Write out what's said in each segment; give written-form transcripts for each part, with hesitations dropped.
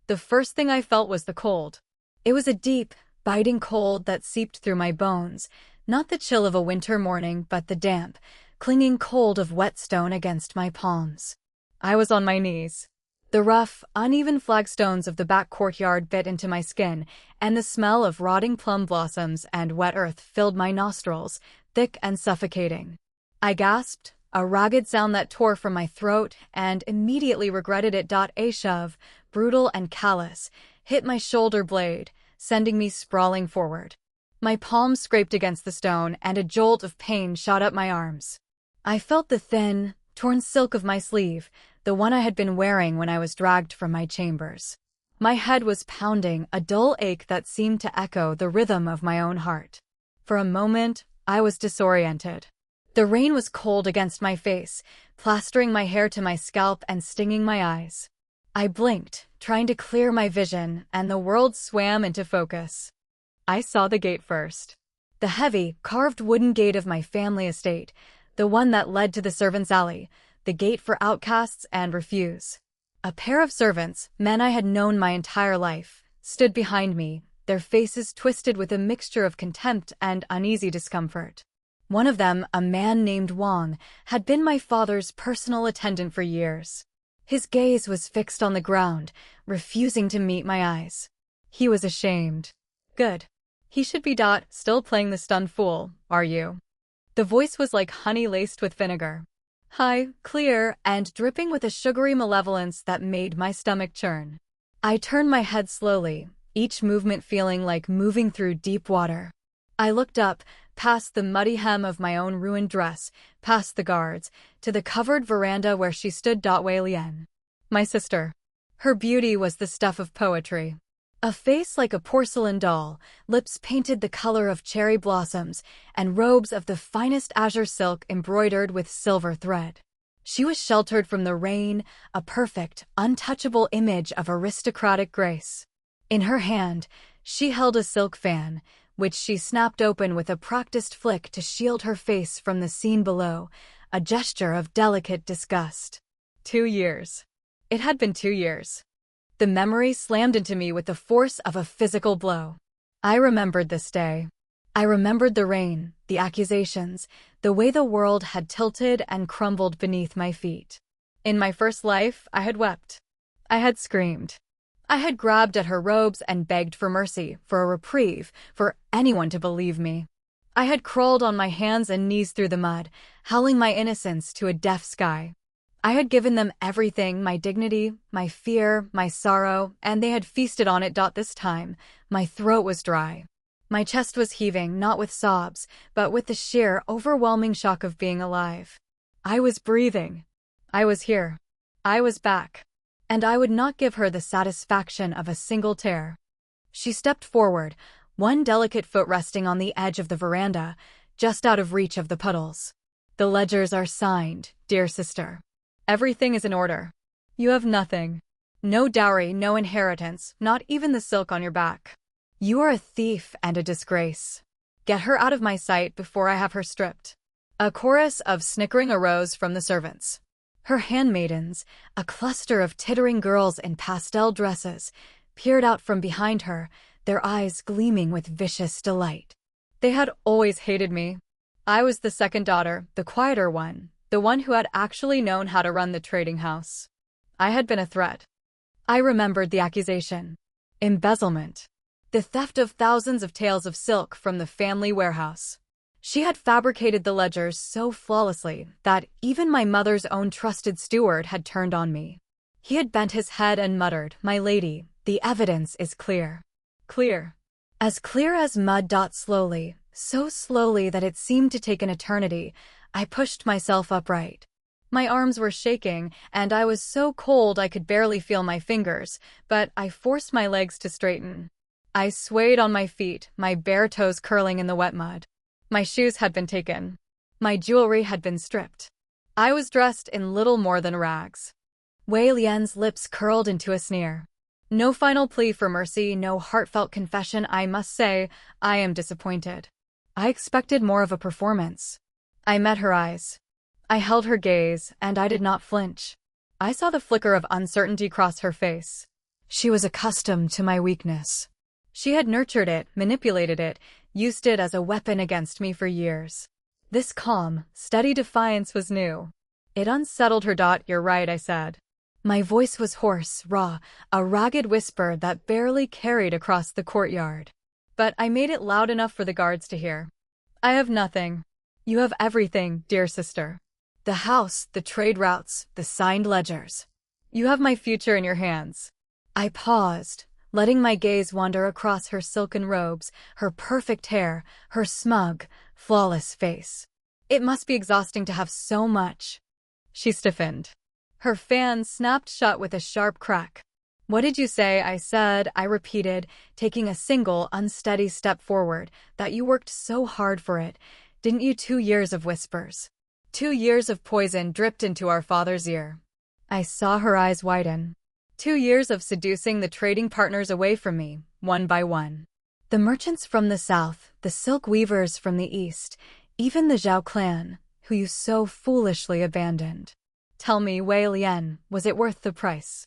The first thing I felt was the cold. It was a deep, biting cold that seeped through my bones, not the chill of a winter morning, but the damp, clinging cold of wet stone against my palms. I was on my knees. The rough, uneven flagstones of the back courtyard bit into my skin, and the smell of rotting plum blossoms and wet earth filled my nostrils, thick and suffocating. I gasped, a ragged sound that tore from my throat, and immediately regretted it. A shove, brutal and callous, hit my shoulder blade, sending me sprawling forward. My palms scraped against the stone, and a jolt of pain shot up my arms. I felt the thin, torn silk of my sleeve, the one I had been wearing when I was dragged from my chambers. My head was pounding, a dull ache that seemed to echo the rhythm of my own heart. For a moment, I was disoriented. The rain was cold against my face, plastering my hair to my scalp and stinging my eyes. I blinked, trying to clear my vision, and the world swam into focus. I saw the gate first. The heavy, carved wooden gate of my family estate, the one that led to the servants' alley, the gate for outcasts and refuse. A pair of servants, men I had known my entire life, stood behind me, their faces twisted with a mixture of contempt and uneasy discomfort. One of them, a man named Wang, had been my father's personal attendant for years. His gaze was fixed on the ground, refusing to meet my eyes. He was ashamed. Good. He should be. Still playing the stunned fool, are you? The voice was like honey laced with vinegar. High, clear, and dripping with a sugary malevolence that made my stomach churn. I turned my head slowly, each movement feeling like moving through deep water. I looked up, past the muddy hem of my own ruined dress, past the guards, to the covered veranda where she stood. Wei Lian. My sister. Her beauty was the stuff of poetry. A face like a porcelain doll, lips painted the color of cherry blossoms, and robes of the finest azure silk embroidered with silver thread. She was sheltered from the rain, a perfect, untouchable image of aristocratic grace. In her hand, she held a silk fan, which she snapped open with a practiced flick to shield her face from the scene below, a gesture of delicate disgust. 2 years. It had been 2 years. The memory slammed into me with the force of a physical blow. I remembered this day. I remembered the rain, the accusations, the way the world had tilted and crumbled beneath my feet. In my first life, I had wept. I had screamed. I had grabbed at her robes and begged for mercy, for a reprieve, for anyone to believe me. I had crawled on my hands and knees through the mud, howling my innocence to a deaf sky. I had given them everything, my dignity, my fear, my sorrow, and they had feasted on it. This time, my throat was dry. My chest was heaving, not with sobs, but with the sheer, overwhelming shock of being alive. I was breathing. I was here. I was back. And I would not give her the satisfaction of a single tear. She stepped forward, one delicate foot resting on the edge of the veranda, just out of reach of the puddles. The ledgers are signed, dear sister. Everything is in order. You have nothing. No dowry, no inheritance, not even the silk on your back. You are a thief and a disgrace. Get her out of my sight before I have her stripped. A chorus of snickering arose from the servants. Her handmaidens, a cluster of tittering girls in pastel dresses, peered out from behind her, their eyes gleaming with vicious delight. They had always hated me. I was the second daughter, the quieter one, the one who had actually known how to run the trading house. I had been a threat. I remembered the accusation. Embezzlement. The theft of thousands of taels of silk from the family warehouse. She had fabricated the ledgers so flawlessly that even my mother's own trusted steward had turned on me. He had bent his head and muttered, "My lady, the evidence is clear." Clear. As clear as mud. Slowly, so slowly that it seemed to take an eternity, I pushed myself upright. My arms were shaking, and I was so cold I could barely feel my fingers, but I forced my legs to straighten. I swayed on my feet, my bare toes curling in the wet mud. My shoes had been taken. My jewelry had been stripped. I was dressed in little more than rags. Wei Lian's lips curled into a sneer. No final plea for mercy, no heartfelt confession. I must say, I am disappointed. I expected more of a performance. I met her eyes. I held her gaze, and I did not flinch. I saw the flicker of uncertainty cross her face. She was accustomed to my weakness. She had nurtured it, manipulated it, used it as a weapon against me for years. This calm, steady defiance was new. It unsettled her. You're right, I said. My voice was hoarse, raw, a ragged whisper that barely carried across the courtyard. But I made it loud enough for the guards to hear. I have nothing. You have everything, dear sister. The house, the trade routes, the signed ledgers. You have my future in your hands. I paused, letting my gaze wander across her silken robes, her perfect hair, her smug, flawless face. It must be exhausting to have so much. She stiffened. Her fan snapped shut with a sharp crack. What did you say? I said, I repeated, taking a single, unsteady step forward. That you worked so hard for it, didn't you? 2 years of whispers. 2 years of poison dripped into our father's ear. I saw her eyes widen. 2 years of seducing the trading partners away from me, one by one. The merchants from the south, the silk weavers from the east, even the Zhao clan, who you so foolishly abandoned. Tell me, Wei Lian, was it worth the price?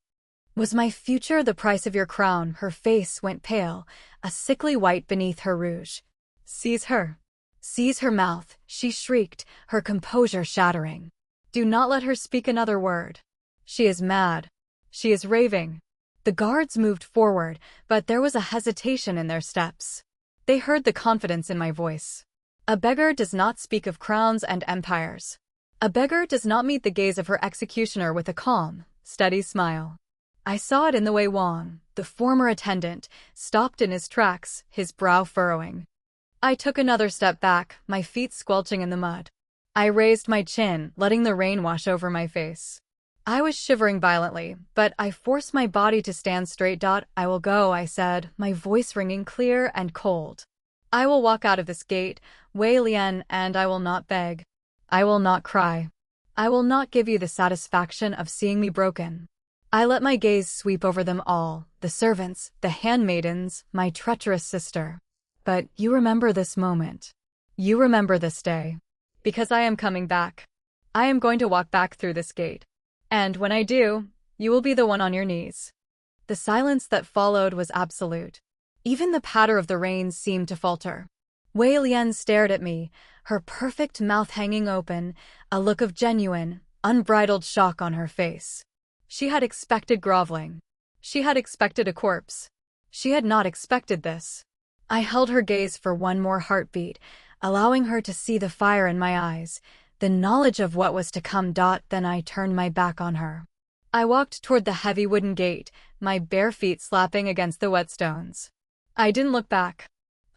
Was my future the price of your crown? Her face went pale, a sickly white beneath her rouge. Seize her. Seize her mouth, she shrieked, her composure shattering. Do not let her speak another word. She is mad. She is raving. The guards moved forward, but there was a hesitation in their steps. They heard the confidence in my voice. A beggar does not speak of crowns and empires. A beggar does not meet the gaze of her executioner with a calm, steady smile. I saw it in the way Wang, the former attendant, stopped in his tracks, his brow furrowing. I took another step back, my feet squelching in the mud. I raised my chin, letting the rain wash over my face. I was shivering violently, but I forced my body to stand straight. I will go, I said, my voice ringing clear and cold. I will walk out of this gate, Wei Lian, and I will not beg. I will not cry. I will not give you the satisfaction of seeing me broken. I let my gaze sweep over them all, the servants, the handmaidens, my treacherous sister. But you remember this moment. You remember this day. Because I am coming back. I am going to walk back through this gate. And when I do, you will be the one on your knees. The silence that followed was absolute. Even the patter of the rain seemed to falter. Wei Lian stared at me, her perfect mouth hanging open, a look of genuine, unbridled shock on her face. She had expected groveling. She had expected a corpse. She had not expected this. I held her gaze for one more heartbeat, allowing her to see the fire in my eyes, the knowledge of what was to come. Then I turned my back on her. I walked toward the heavy wooden gate, my bare feet slapping against the wet stones. I didn't look back.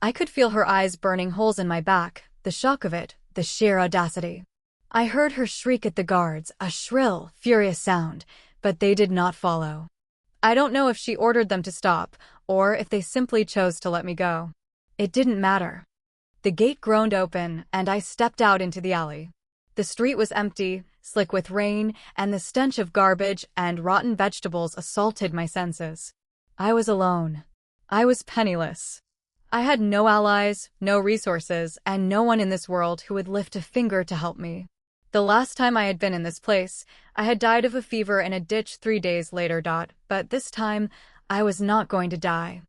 I could feel her eyes burning holes in my back, the shock of it, the sheer audacity. I heard her shriek at the guards, a shrill, furious sound, but they did not follow. I don't know if she ordered them to stop, or if they simply chose to let me go. It didn't matter. The gate groaned open, and I stepped out into the alley. The street was empty, slick with rain, and the stench of garbage and rotten vegetables assaulted my senses. I was alone. I was penniless. I had no allies, no resources, and no one in this world who would lift a finger to help me. The last time I had been in this place, I had died of a fever in a ditch 3 days later. But this time, I was not going to die.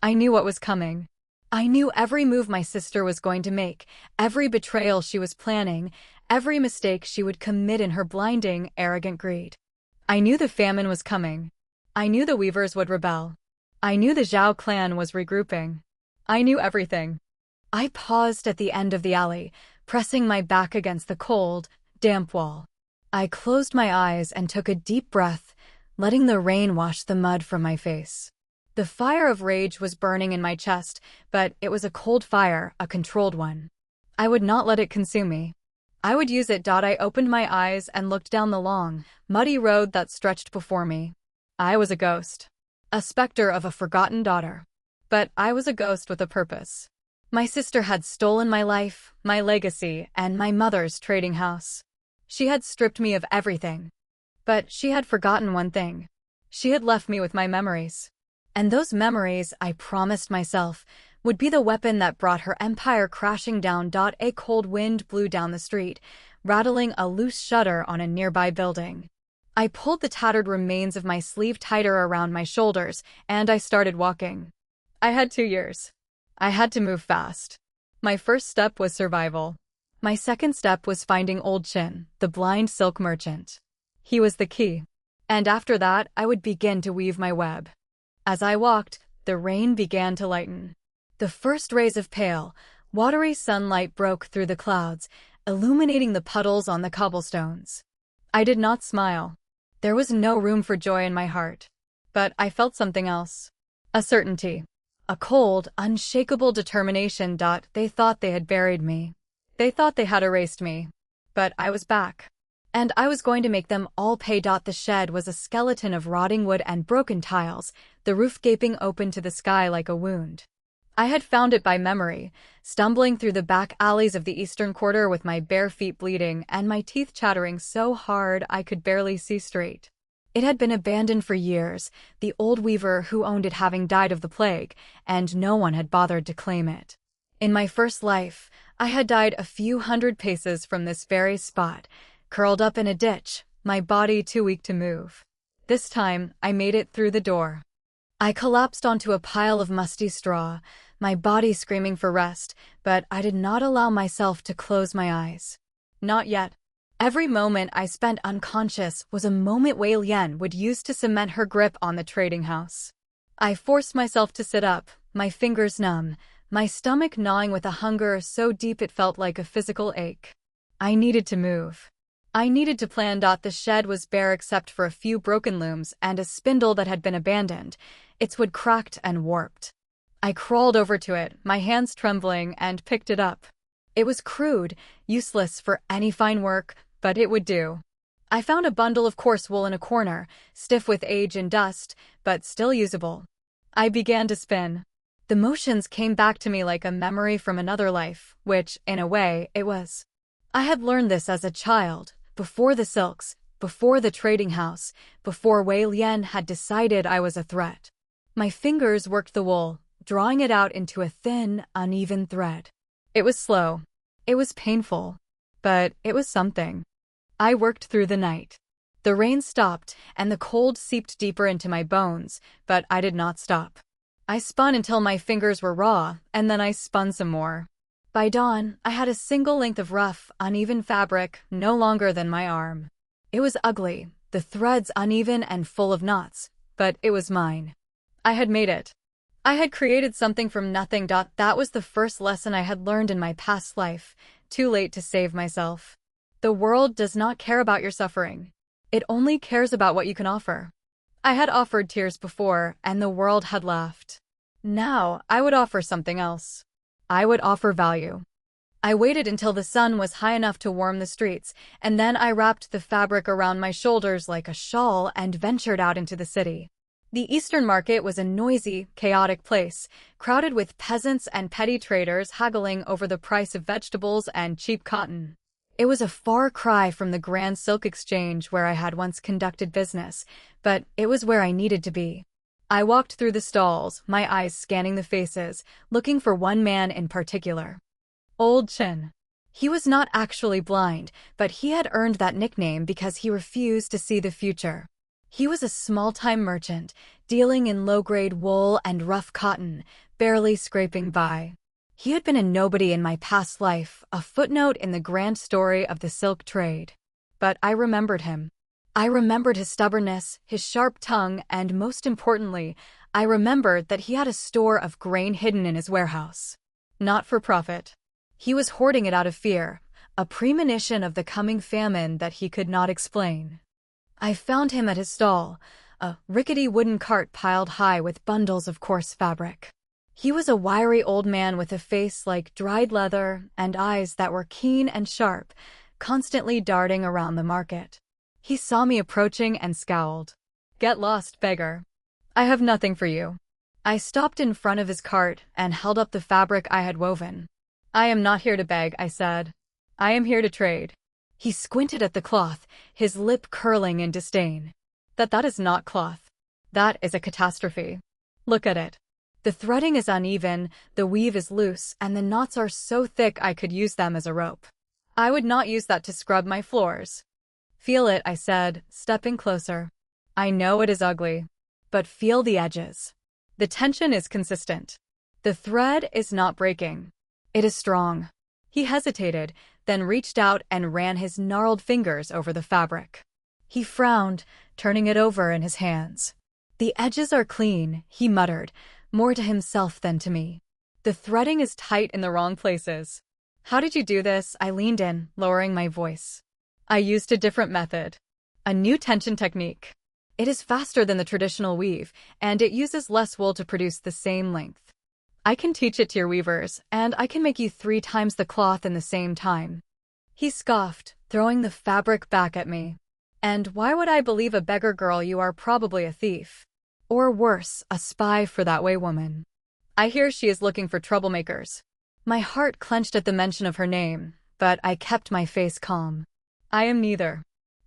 I knew what was coming. I knew every move my sister was going to make, every betrayal she was planning, every mistake she would commit in her blinding, arrogant greed. I knew the famine was coming. I knew the weavers would rebel. I knew the Zhao clan was regrouping. I knew everything. I paused at the end of the alley, pressing my back against the cold, damp wall. I closed my eyes and took a deep breath, letting the rain wash the mud from my face. The fire of rage was burning in my chest, but it was a cold fire, a controlled one. I would not let it consume me. I would use it. I opened my eyes and looked down the long, muddy road that stretched before me. I was a ghost. A specter of a forgotten daughter. But I was a ghost with a purpose. My sister had stolen my life, my legacy, and my mother's trading house. She had stripped me of everything. But she had forgotten one thing. She had left me with my memories. And those memories, I promised myself, would be the weapon that brought her empire crashing down. A cold wind blew down the street, rattling a loose shutter on a nearby building. I pulled the tattered remains of my sleeve tighter around my shoulders, and I started walking. I had 2 years. I had to move fast. My first step was survival. My second step was finding Old Chin, the blind silk merchant. He was the key. And after that, I would begin to weave my web. As I walked, the rain began to lighten. The first rays of pale, watery sunlight broke through the clouds, illuminating the puddles on the cobblestones. I did not smile. There was no room for joy in my heart. But I felt something else. A certainty. A cold, unshakable determination. They thought they had buried me. They thought they had erased me. But I was back. And I was going to make them all pay. The shed was a skeleton of rotting wood and broken tiles, the roof gaping open to the sky like a wound. I had found it by memory, stumbling through the back alleys of the eastern quarter with my bare feet bleeding and my teeth chattering so hard I could barely see straight. It had been abandoned for years, the old weaver who owned it having died of the plague, and no one had bothered to claim it. In my first life, I had died a few hundred paces from this very spot, curled up in a ditch, my body too weak to move. This time, I made it through the door. I collapsed onto a pile of musty straw, my body screaming for rest, but I did not allow myself to close my eyes. Not yet. Every moment I spent unconscious was a moment Wei Lian would use to cement her grip on the trading house. I forced myself to sit up, my fingers numb, my stomach gnawing with a hunger so deep it felt like a physical ache. I needed to move. I needed to plan. The shed was bare except for a few broken looms and a spindle that had been abandoned, its wood cracked and warped. I crawled over to it, my hands trembling, and picked it up. It was crude, useless for any fine work, but it would do. I found a bundle of coarse wool in a corner, stiff with age and dust, but still usable. I began to spin. The motions came back to me like a memory from another life, which, in a way, it was. I had learned this as a child, before the silks, before the trading house, before Wei Lian had decided I was a threat. My fingers worked the wool, drawing it out into a thin, uneven thread. It was slow. It was painful. But it was something. I worked through the night. The rain stopped, and the cold seeped deeper into my bones, but I did not stop. I spun until my fingers were raw, and then I spun some more. By dawn, I had a single length of rough, uneven fabric, no longer than my arm. It was ugly, the threads uneven and full of knots, but it was mine. I had made it. I had created something from nothing. That was the first lesson I had learned in my past life, too late to save myself. The world does not care about your suffering. It only cares about what you can offer. I had offered tears before, and the world had laughed. Now, I would offer something else. I would offer value. I waited until the sun was high enough to warm the streets, and then I wrapped the fabric around my shoulders like a shawl and ventured out into the city. The Eastern Market was a noisy, chaotic place, crowded with peasants and petty traders haggling over the price of vegetables and cheap cotton. It was a far cry from the Grand Silk Exchange where I had once conducted business, but it was where I needed to be. I walked through the stalls, my eyes scanning the faces, looking for one man in particular. Old Chin. He was not actually blind, but he had earned that nickname because he refused to see the future. He was a small-time merchant, dealing in low-grade wool and rough cotton, barely scraping by. He had been a nobody in my past life, a footnote in the grand story of the silk trade. But I remembered him. I remembered his stubbornness, his sharp tongue, and most importantly, I remembered that he had a store of grain hidden in his warehouse. Not for profit. He was hoarding it out of fear, a premonition of the coming famine that he could not explain. I found him at his stall, a rickety wooden cart piled high with bundles of coarse fabric. He was a wiry old man with a face like dried leather and eyes that were keen and sharp, constantly darting around the market. He saw me approaching and scowled. "Get lost, beggar. I have nothing for you." I stopped in front of his cart and held up the fabric I had woven. "I am not here to beg," I said. "I am here to trade." He squinted at the cloth, his lip curling in disdain. That is not cloth. That is a catastrophe. Look at it. The threading is uneven, the weave is loose, and the knots are so thick I could use them as a rope. I would not use that to scrub my floors. Feel it, I said, stepping closer. I know it is ugly, but feel the edges. The tension is consistent. The thread is not breaking. It is strong. He hesitated, then reached out and ran his gnarled fingers over the fabric. He frowned, turning it over in his hands. The edges are clean, he muttered, more to himself than to me. The threading is tight in the wrong places. How did you do this? I leaned in, lowering my voice. I used a different method. A new tension technique. It is faster than the traditional weave, and it uses less wool to produce the same length. I can teach it to your weavers, and I can make you 3 times the cloth in the same time. He scoffed, throwing the fabric back at me. And why would I believe a beggar girl? You are probably a thief. Or worse, a spy for that way woman. I hear she is looking for troublemakers. My heart clenched at the mention of her name, but I kept my face calm. I am neither.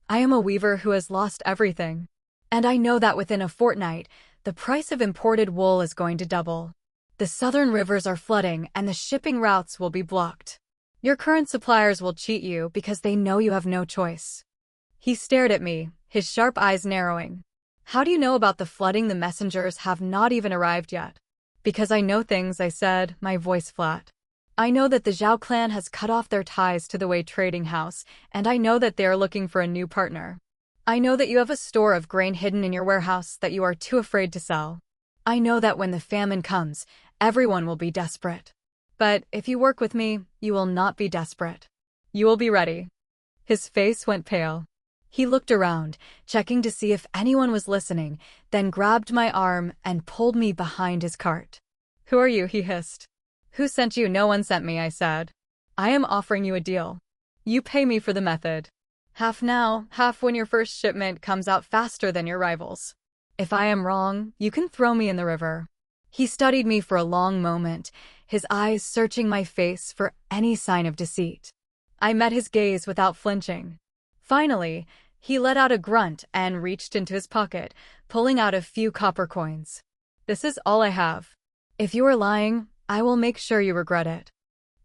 I am a weaver who has lost everything. And I know that within a fortnight, the price of imported wool is going to double. The southern rivers are flooding and the shipping routes will be blocked. Your current suppliers will cheat you because they know you have no choice. He stared at me, his sharp eyes narrowing. How do you know about the flooding? The messengers have not even arrived yet. Because I know things, I said, my voice flat. I know that the Zhao clan has cut off their ties to the Wei trading house, and I know that they are looking for a new partner. I know that you have a store of grain hidden in your warehouse that you are too afraid to sell. I know that when the famine comes, everyone will be desperate. But if you work with me, you will not be desperate. You will be ready. His face went pale. He looked around, checking to see if anyone was listening, then grabbed my arm and pulled me behind his cart. Who are you? He hissed. Who sent you? No one sent me, I said. I am offering you a deal. You pay me for the method. Half now, half when your first shipment comes out faster than your rivals. If I am wrong, you can throw me in the river. He studied me for a long moment, his eyes searching my face for any sign of deceit. I met his gaze without flinching. Finally, he let out a grunt and reached into his pocket, pulling out a few copper coins. This is all I have. If you are lying, I will make sure you regret it.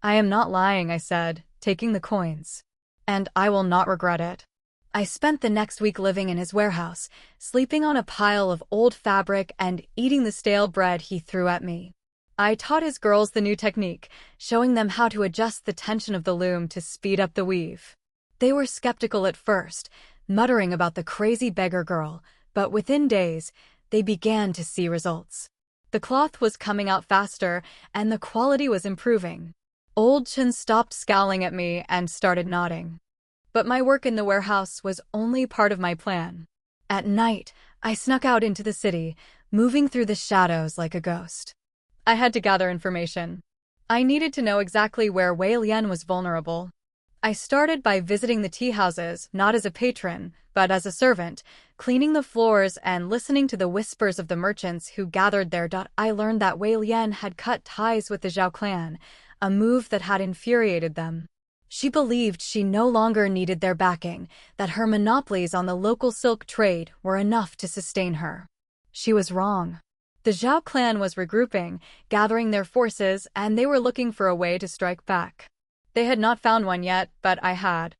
I am not lying, I said, taking the coins. And I will not regret it. I spent the next week living in his warehouse, sleeping on a pile of old fabric and eating the stale bread he threw at me. I taught his girls the new technique, showing them how to adjust the tension of the loom to speed up the weave. They were skeptical at first, muttering about the crazy beggar girl, but within days, they began to see results. The cloth was coming out faster, and the quality was improving. Old Chen stopped scowling at me and started nodding. But my work in the warehouse was only part of my plan. At night, I snuck out into the city, moving through the shadows like a ghost. I had to gather information. I needed to know exactly where Wei Lian was vulnerable. I started by visiting the tea houses, not as a patron, but as a servant, cleaning the floors and listening to the whispers of the merchants who gathered there. I learned that Wei Lian had cut ties with the Zhao clan, a move that had infuriated them. She believed she no longer needed their backing, that her monopolies on the local silk trade were enough to sustain her. She was wrong. The Zhao clan was regrouping, gathering their forces, and they were looking for a way to strike back. They had not found one yet, but I had.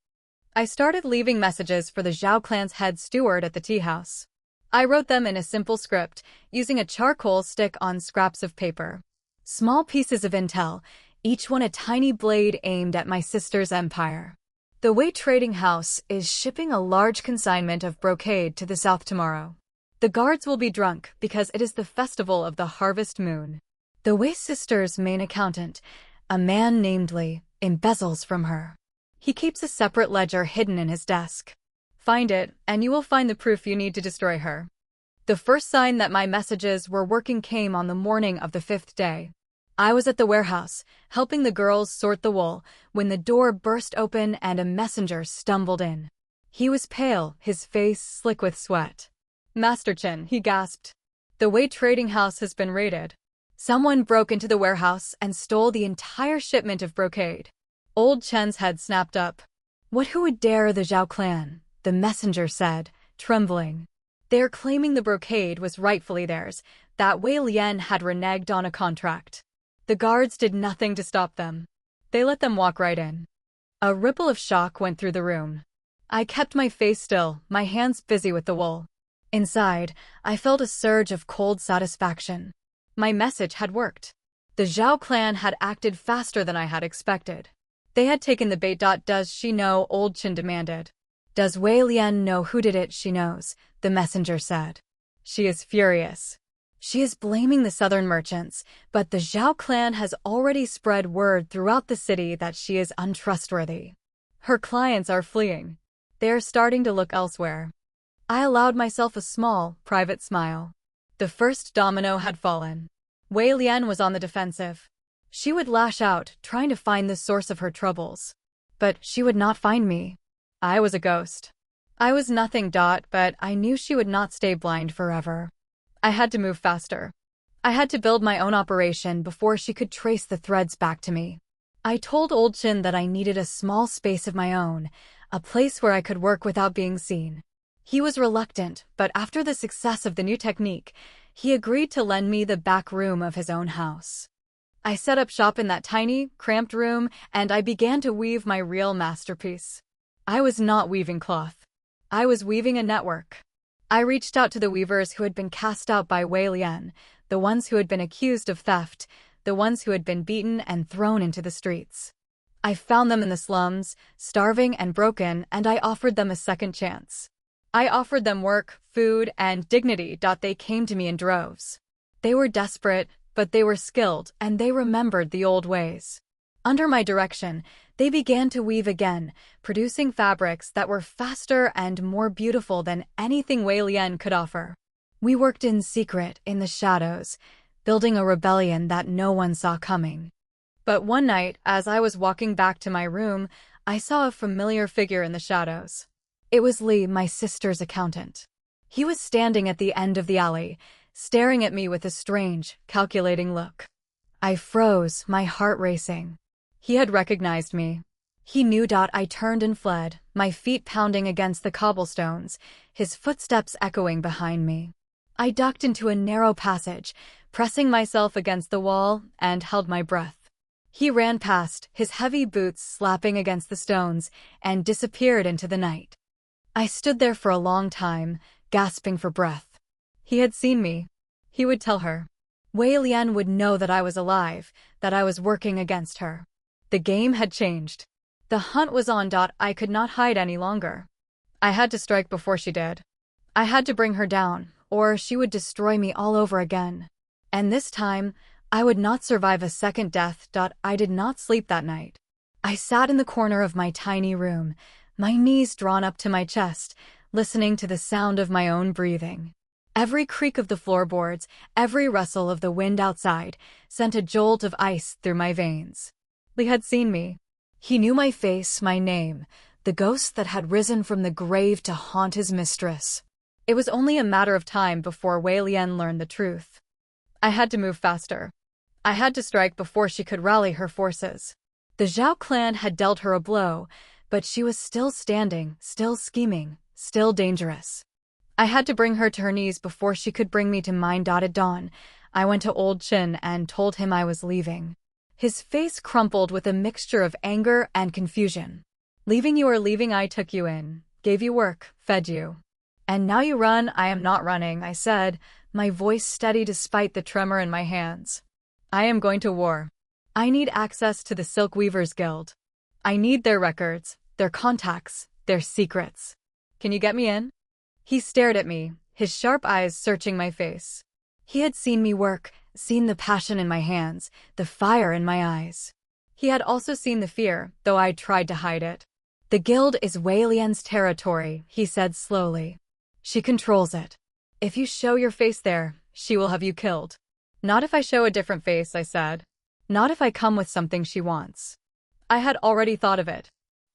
I started leaving messages for the Zhao clan's head steward at the tea house. I wrote them in a simple script, using a charcoal stick on scraps of paper. Small pieces of intel, each one a tiny blade aimed at my sister's empire. The Wei trading house is shipping a large consignment of brocade to the south tomorrow. The guards will be drunk because it is the festival of the harvest moon. The Wei sister's main accountant, a man named Li, embezzles from her. He keeps a separate ledger hidden in his desk. Find it, and you will find the proof you need to destroy her. The first sign that my messages were working came on the morning of the 5th day. I was at the warehouse, helping the girls sort the wool, when the door burst open and a messenger stumbled in. He was pale, his face slick with sweat. Master Chen, he gasped. The Wei trading house has been raided. Someone broke into the warehouse and stole the entire shipment of brocade. Old Chen's head snapped up. Who would dare? The Zhao clan, the messenger said, trembling. They're claiming the brocade was rightfully theirs, that Wei Lian had reneged on a contract. The guards did nothing to stop them. They let them walk right in. A ripple of shock went through the room. I kept my face still, my hands busy with the wool. Inside, I felt a surge of cold satisfaction. My message had worked. The Zhao clan had acted faster than I had expected. They had taken the bait. Does she know? Old Qin demanded. Does Wei Lian know who did it? She knows, the messenger said. She is furious. She is blaming the southern merchants, but the Zhao clan has already spread word throughout the city that she is untrustworthy. Her clients are fleeing. They are starting to look elsewhere. I allowed myself a small, private smile. The first domino had fallen. Wei Lian was on the defensive. She would lash out, trying to find the source of her troubles. But she would not find me. I was a ghost. I was nothing. But I knew she would not stay blind forever. I had to move faster. I had to build my own operation before she could trace the threads back to me. I told Old Qin that I needed a small space of my own, a place where I could work without being seen. He was reluctant, but after the success of the new technique, he agreed to lend me the back room of his own house. I set up shop in that tiny, cramped room, and I began to weave my real masterpiece. I was not weaving cloth. I was weaving a network. I reached out to the weavers who had been cast out by Wei Lian, the ones who had been accused of theft, the ones who had been beaten and thrown into the streets. I found them in the slums, starving and broken, and I offered them a second chance. I offered them work, food, and dignity. They came to me in droves. They were desperate, but they were skilled, and they remembered the old ways. Under my direction, they began to weave again, producing fabrics that were faster and more beautiful than anything Wei Lian could offer. We worked in secret, in the shadows, building a rebellion that no one saw coming. But one night, as I was walking back to my room, I saw a familiar figure in the shadows. It was Li, my sister's accountant. He was standing at the end of the alley, staring at me with a strange, calculating look. I froze, my heart racing. He had recognized me. He knew. I turned and fled, my feet pounding against the cobblestones, his footsteps echoing behind me. I ducked into a narrow passage, pressing myself against the wall, and held my breath. He ran past, his heavy boots slapping against the stones, and disappeared into the night. I stood there for a long time, gasping for breath. He had seen me. He would tell her. Wei Lian would know that I was alive, that I was working against her. The game had changed. The hunt was on. I could not hide any longer. I had to strike before she did. I had to bring her down, or she would destroy me all over again. And this time, I would not survive a second death. I did not sleep that night. I sat in the corner of my tiny room, my knees drawn up to my chest, listening to the sound of my own breathing. Every creak of the floorboards, every rustle of the wind outside, sent a jolt of ice through my veins. Li had seen me. He knew my face, my name, the ghost that had risen from the grave to haunt his mistress. It was only a matter of time before Wei Lian learned the truth. I had to move faster. I had to strike before she could rally her forces. The Zhao clan had dealt her a blow, but she was still standing, still scheming, still dangerous. I had to bring her to her knees before she could bring me to mine. At dawn, I went to Old Qin and told him I was leaving. His face crumpled with a mixture of anger and confusion. Leaving you or leaving? I took you in, gave you work, fed you. And now you run? I am not running, I said, my voice steady despite the tremor in my hands. I am going to war. I need access to the Silk Weavers Guild. I need their records, their contacts, their secrets. Can you get me in? He stared at me, his sharp eyes searching my face. He had seen me work, seen the passion in my hands, the fire in my eyes. He had also seen the fear, though I tried to hide it. The guild is Wei Lian's territory, he said slowly. She controls it. If you show your face there, she will have you killed. Not if I show a different face, I said. Not if I come with something she wants. I had already thought of it.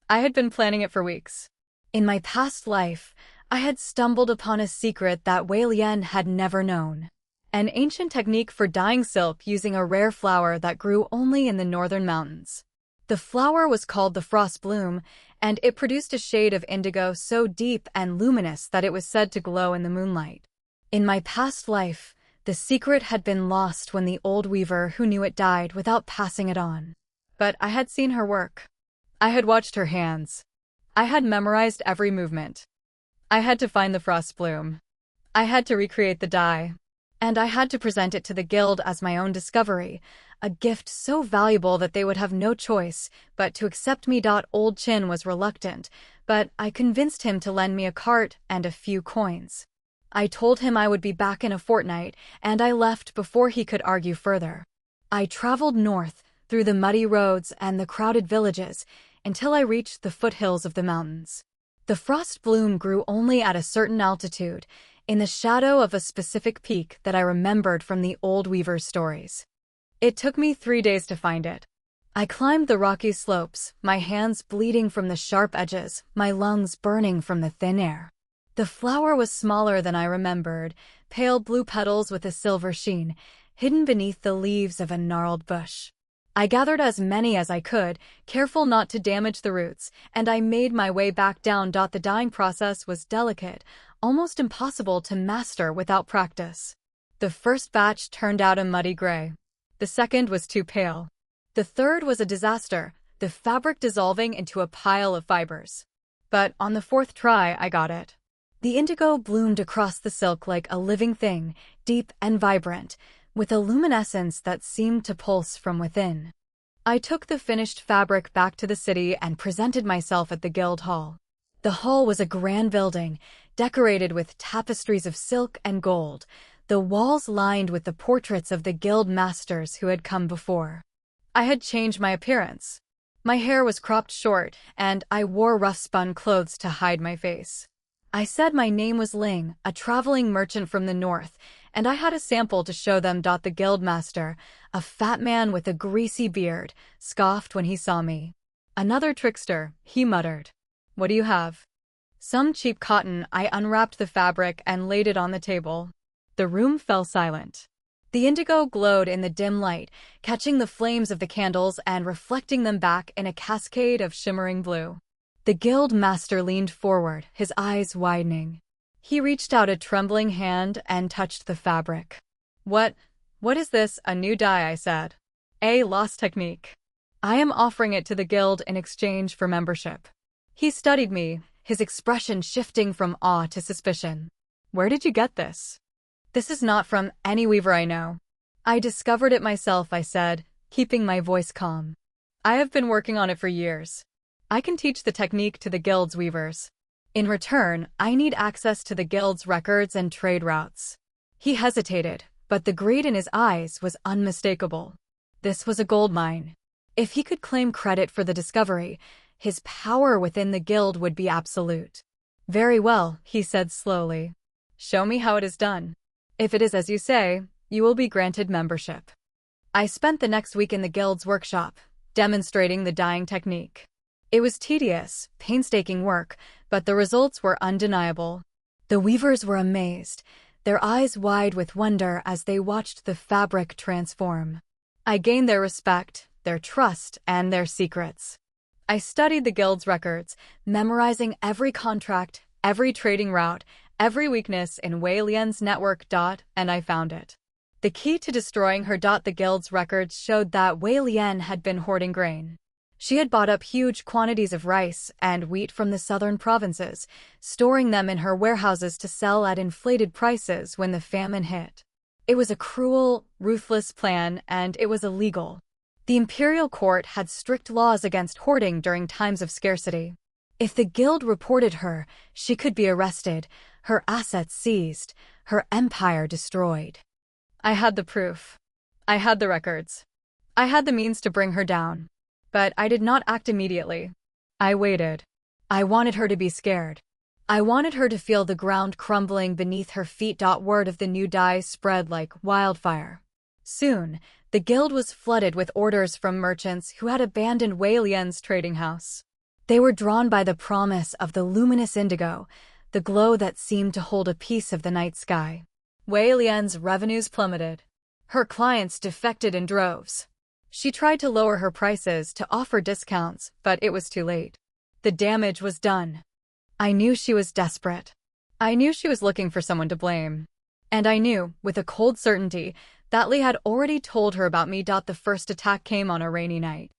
I had been planning it for weeks. In my past life, I had stumbled upon a secret that Wei Lian had never known. An ancient technique for dyeing silk using a rare flower that grew only in the northern mountains. The flower was called the frost bloom, and it produced a shade of indigo so deep and luminous that it was said to glow in the moonlight. In my past life, the secret had been lost when the old weaver who knew it died without passing it on. But I had seen her work. I had watched her hands. I had memorized every movement. I had to find the frost bloom. I had to recreate the dye. And I had to present it to the guild as my own discovery, a gift so valuable that they would have no choice but to accept me. Old Chin was reluctant, but I convinced him to lend me a cart and a few coins. I told him I would be back in a fortnight, and I left before he could argue further. I traveled north, through the muddy roads and the crowded villages, until I reached the foothills of the mountains. The frost bloom grew only at a certain altitude, in the shadow of a specific peak that I remembered from the old weaver's stories. It took me 3 days to find it. I climbed the rocky slopes, my hands bleeding from the sharp edges, my lungs burning from the thin air. The flower was smaller than I remembered, pale blue petals with a silver sheen, hidden beneath the leaves of a gnarled bush. I gathered as many as I could, careful not to damage the roots, and I made my way back down. The dyeing process was delicate, almost impossible to master without practice. The first batch turned out a muddy gray. The second was too pale. The third was a disaster, the fabric dissolving into a pile of fibers. But on the fourth try, I got it. The indigo bloomed across the silk like a living thing, deep and vibrant, with a luminescence that seemed to pulse from within. I took the finished fabric back to the city and presented myself at the guild hall. The hall was a grand building, decorated with tapestries of silk and gold, the walls lined with the portraits of the guild masters who had come before. I had changed my appearance. My hair was cropped short, and I wore rough-spun clothes to hide my face. I said my name was Ling, a traveling merchant from the north, and I had a sample to show them. The guildmaster, a fat man with a greasy beard, scoffed when he saw me. "Another trickster," he muttered. "What do you have?" "Some cheap cotton." I unwrapped the fabric and laid it on the table. The room fell silent. The indigo glowed in the dim light, catching the flames of the candles and reflecting them back in a cascade of shimmering blue. The guild master leaned forward, his eyes widening. He reached out a trembling hand and touched the fabric. What is this, a new dye?" I said. "A lost technique. I am offering it to the guild in exchange for membership." He studied me, his expression shifting from awe to suspicion. "Where did you get this?" "This is not from any weaver I know. I discovered it myself," I said, keeping my voice calm. "I have been working on it for years. I can teach the technique to the guild's weavers. In return, I need access to the guild's records and trade routes." He hesitated, but the greed in his eyes was unmistakable. This was a gold mine. If he could claim credit for the discovery, his power within the guild would be absolute. "Very well," he said slowly. "Show me how it is done. If it is as you say, you will be granted membership." I spent the next week in the guild's workshop, demonstrating the dyeing technique. It was tedious, painstaking work, but the results were undeniable. The weavers were amazed, their eyes wide with wonder as they watched the fabric transform. I gained their respect, their trust, and their secrets. I studied the guild's records, memorizing every contract, every trading route, every weakness in Wei Lian's network. And I found it. The key to destroying her. The guild's records showed that Wei Lian had been hoarding grain. She had bought up huge quantities of rice and wheat from the southern provinces, storing them in her warehouses to sell at inflated prices when the famine hit. It was a cruel, ruthless plan, and it was illegal. The imperial court had strict laws against hoarding during times of scarcity. If the guild reported her, she could be arrested, her assets seized, her empire destroyed. I had the proof. I had the records. I had the means to bring her down. But I did not act immediately. I waited. I wanted her to be scared. I wanted her to feel the ground crumbling beneath her feet. Word of the new dye spread like wildfire. Soon, the guild was flooded with orders from merchants who had abandoned Wei Lian's trading house. They were drawn by the promise of the luminous indigo, the glow that seemed to hold a piece of the night sky. Wei Lian's revenues plummeted. Her clients defected in droves. She tried to lower her prices to offer discounts, but it was too late. The damage was done. I knew she was desperate. I knew she was looking for someone to blame. And I knew, with a cold certainty, that Li had already told her about me. The first attack came on a rainy night.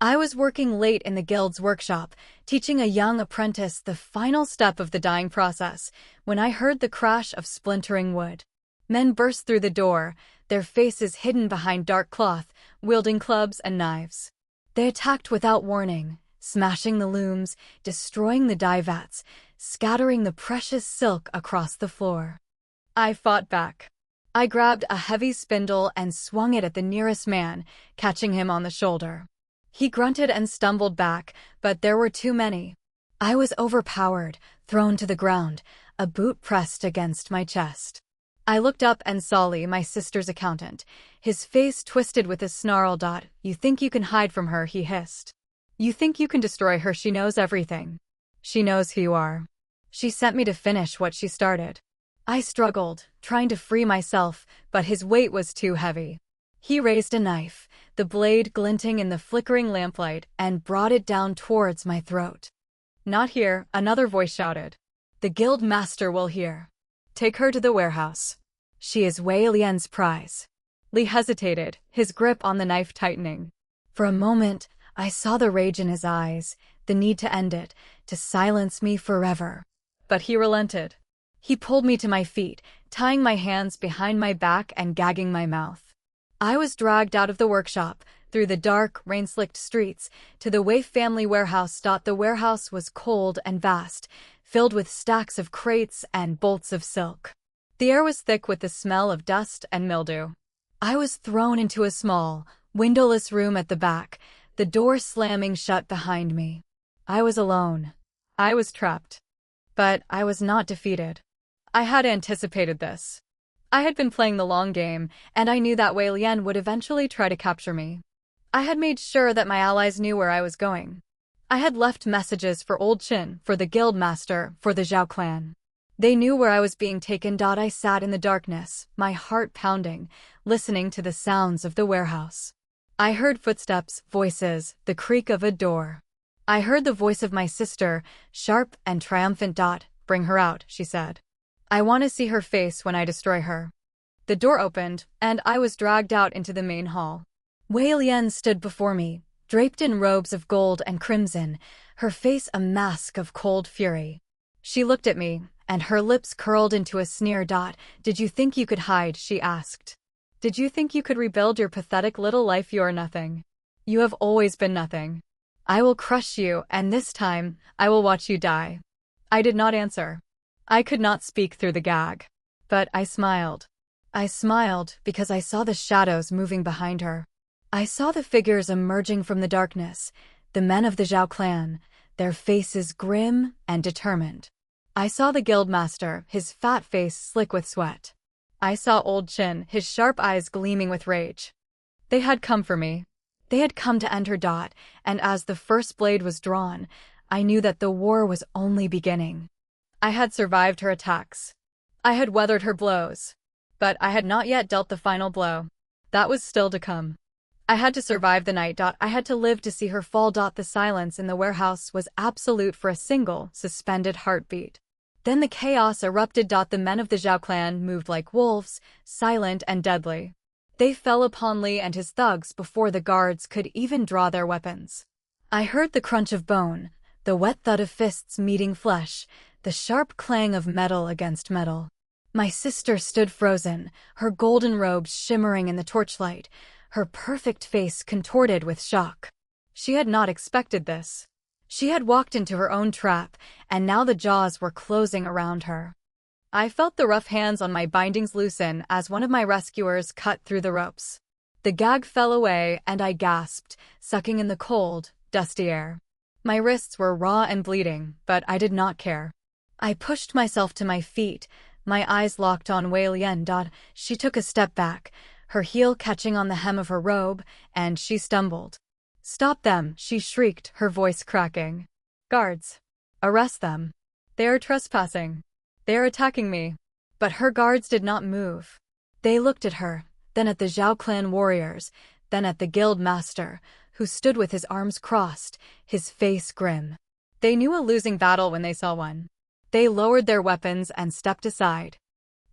I was working late in the guild's workshop, teaching a young apprentice the final step of the dyeing process, when I heard the crash of splintering wood. Men burst through the door, their faces hidden behind dark cloth, wielding clubs and knives. They attacked without warning, smashing the looms, destroying the dye vats, scattering the precious silk across the floor. I fought back. I grabbed a heavy spindle and swung it at the nearest man, catching him on the shoulder. He grunted and stumbled back, but there were too many. I was overpowered, thrown to the ground, a boot pressed against my chest. I looked up and saw Lee, my sister's accountant. His face twisted with a snarl. "You think you can hide from her," he hissed. "You think you can destroy her? She knows everything. She knows who you are. She sent me to finish what she started." I struggled, trying to free myself, but his weight was too heavy. He raised a knife, the blade glinting in the flickering lamplight, and brought it down towards my throat. "Not here," another voice shouted. "The guild master will hear. Take her to the warehouse. She is Wei Lian's prize." Li hesitated, his grip on the knife tightening. For a moment, I saw the rage in his eyes, the need to end it, to silence me forever. But he relented. He pulled me to my feet, tying my hands behind my back and gagging my mouth. I was dragged out of the workshop, through the dark, rain-slicked streets, to the Wei family warehouse. The warehouse was cold and vast, filled with stacks of crates and bolts of silk. The air was thick with the smell of dust and mildew. I was thrown into a small, windowless room at the back, the door slamming shut behind me. I was alone. I was trapped. But I was not defeated. I had anticipated this. I had been playing the long game, and I knew that Wei Lian would eventually try to capture me. I had made sure that my allies knew where I was going. I had left messages for Old Qin, for the guild master, for the Zhao clan. They knew where I was being taken. I sat in the darkness, my heart pounding, listening to the sounds of the warehouse. I heard footsteps, voices, the creak of a door. I heard the voice of my sister, sharp and triumphant. "Bring her out," she said. "I want to see her face when I destroy her." The door opened, and I was dragged out into the main hall. Wei Lian stood before me, draped in robes of gold and crimson, her face a mask of cold fury. She looked at me, and her lips curled into a sneer. "Did you think you could hide?" she asked. "Did you think you could rebuild your pathetic little life? You are nothing. You have always been nothing. I will crush you, and this time, I will watch you die." I did not answer. I could not speak through the gag. But I smiled. I smiled because I saw the shadows moving behind her. I saw the figures emerging from the darkness, the men of the Zhao clan, their faces grim and determined. I saw the guild master, his fat face slick with sweat. I saw Old Qin, his sharp eyes gleaming with rage. They had come for me. They had come to end her. And as the first blade was drawn, I knew that the war was only beginning. I had survived her attacks. I had weathered her blows. But I had not yet dealt the final blow. That was still to come. I had to survive the night. I had to live to see her fall. The silence in the warehouse was absolute for a single, suspended heartbeat. Then the chaos erupted. The men of the Zhao clan moved like wolves, silent and deadly. They fell upon Li and his thugs before the guards could even draw their weapons. I heard the crunch of bone, the wet thud of fists meeting flesh, the sharp clang of metal against metal. My sister stood frozen, her golden robes shimmering in the torchlight, her perfect face contorted with shock. She had not expected this. She had walked into her own trap, and now the jaws were closing around her. I felt the rough hands on my bindings loosen as one of my rescuers cut through the ropes. The gag fell away, and I gasped, sucking in the cold, dusty air. My wrists were raw and bleeding, but I did not care. I pushed myself to my feet, my eyes locked on Wei Lian. She took a step back, her heel catching on the hem of her robe, and she stumbled. "Stop them," she shrieked, her voice cracking. "Guards! Arrest them. They are trespassing. They are attacking me." But her guards did not move. They looked at her, then at the Zhao clan warriors, then at the guild master, who stood with his arms crossed, his face grim. They knew a losing battle when they saw one. They lowered their weapons and stepped aside.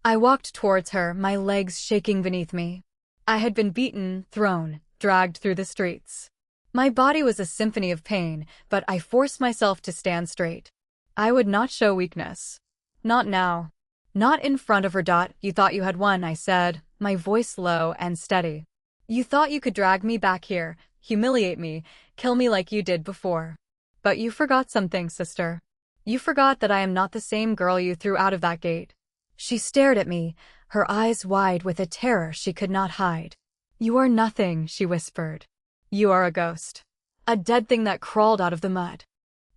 I walked towards her, my legs shaking beneath me. I had been beaten, thrown, dragged through the streets. My body was a symphony of pain, but I forced myself to stand straight. I would not show weakness. Not now. Not in front of her. You thought you had won, I said, my voice low and steady. You thought you could drag me back here, humiliate me, kill me like you did before. But you forgot something, sister. You forgot that I am not the same girl you threw out of that gate. She stared at me, her eyes wide with a terror she could not hide. You are nothing, she whispered. You are a ghost. A dead thing that crawled out of the mud.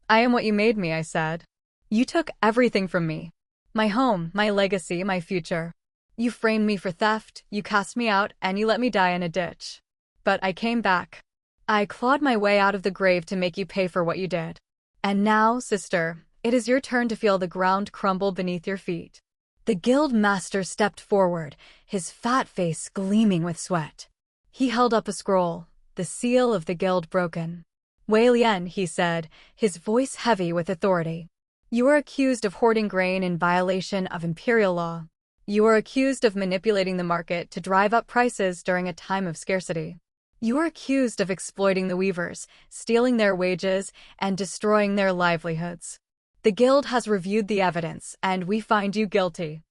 I am what you made me, I said. You took everything from me. My home, my legacy, my future. You framed me for theft, you cast me out, and you let me die in a ditch. But I came back. I clawed my way out of the grave to make you pay for what you did. And now, sister, it is your turn to feel the ground crumble beneath your feet. The guild master stepped forward, his fat face gleaming with sweat. He held up a scroll, the seal of the guild broken. Wei Lian, he said, his voice heavy with authority. You are accused of hoarding grain in violation of imperial law. You are accused of manipulating the market to drive up prices during a time of scarcity. You are accused of exploiting the weavers, stealing their wages, and destroying their livelihoods. The guild has reviewed the evidence, and we find you guilty.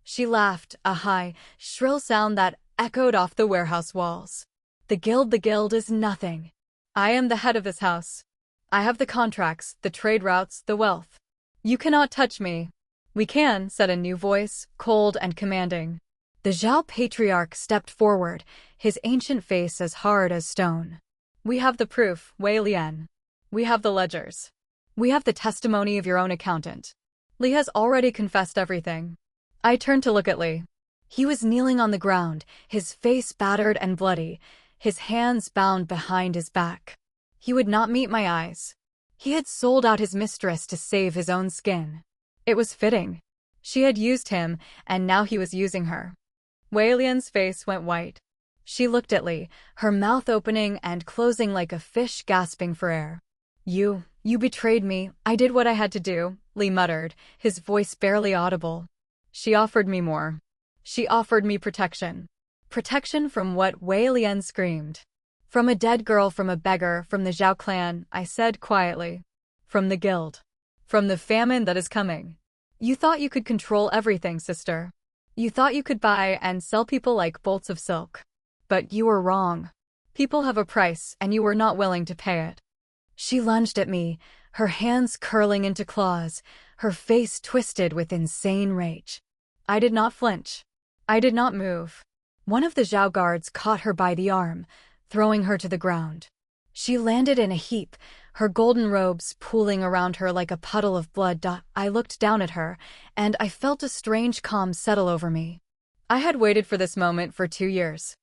She laughed, a high, shrill sound that echoed off the warehouse walls. The guild is nothing. I am the head of this house. I have the contracts, the trade routes, the wealth. You cannot touch me. We can, said a new voice, cold and commanding. The Zhao patriarch stepped forward, his ancient face as hard as stone. We have the proof, Wei Lian. We have the ledgers. We have the testimony of your own accountant. Li has already confessed everything. I turned to look at Li. He was kneeling on the ground, his face battered and bloody, his hands bound behind his back. He would not meet my eyes. He had sold out his mistress to save his own skin. It was fitting. She had used him, and now he was using her. Wei Lian's face went white. She looked at Li, her mouth opening and closing like a fish gasping for air. You betrayed me. I did what I had to do, Li muttered, his voice barely audible. She offered me more. She offered me protection. Protection from what? Wei Lian screamed. From a dead girl, from a beggar, from the Zhao clan, I said quietly. From the guild. From the famine that is coming. You thought you could control everything, sister. You thought you could buy and sell people like bolts of silk. But you were wrong. People have a price, and you were not willing to pay it. She lunged at me, her hands curling into claws, her face twisted with insane rage. I did not flinch. I did not move. One of the Zhao guards caught her by the arm, throwing her to the ground. She landed in a heap, her golden robes pooling around her like a puddle of blood. I looked down at her, and I felt a strange calm settle over me. I had waited for this moment for 2 years.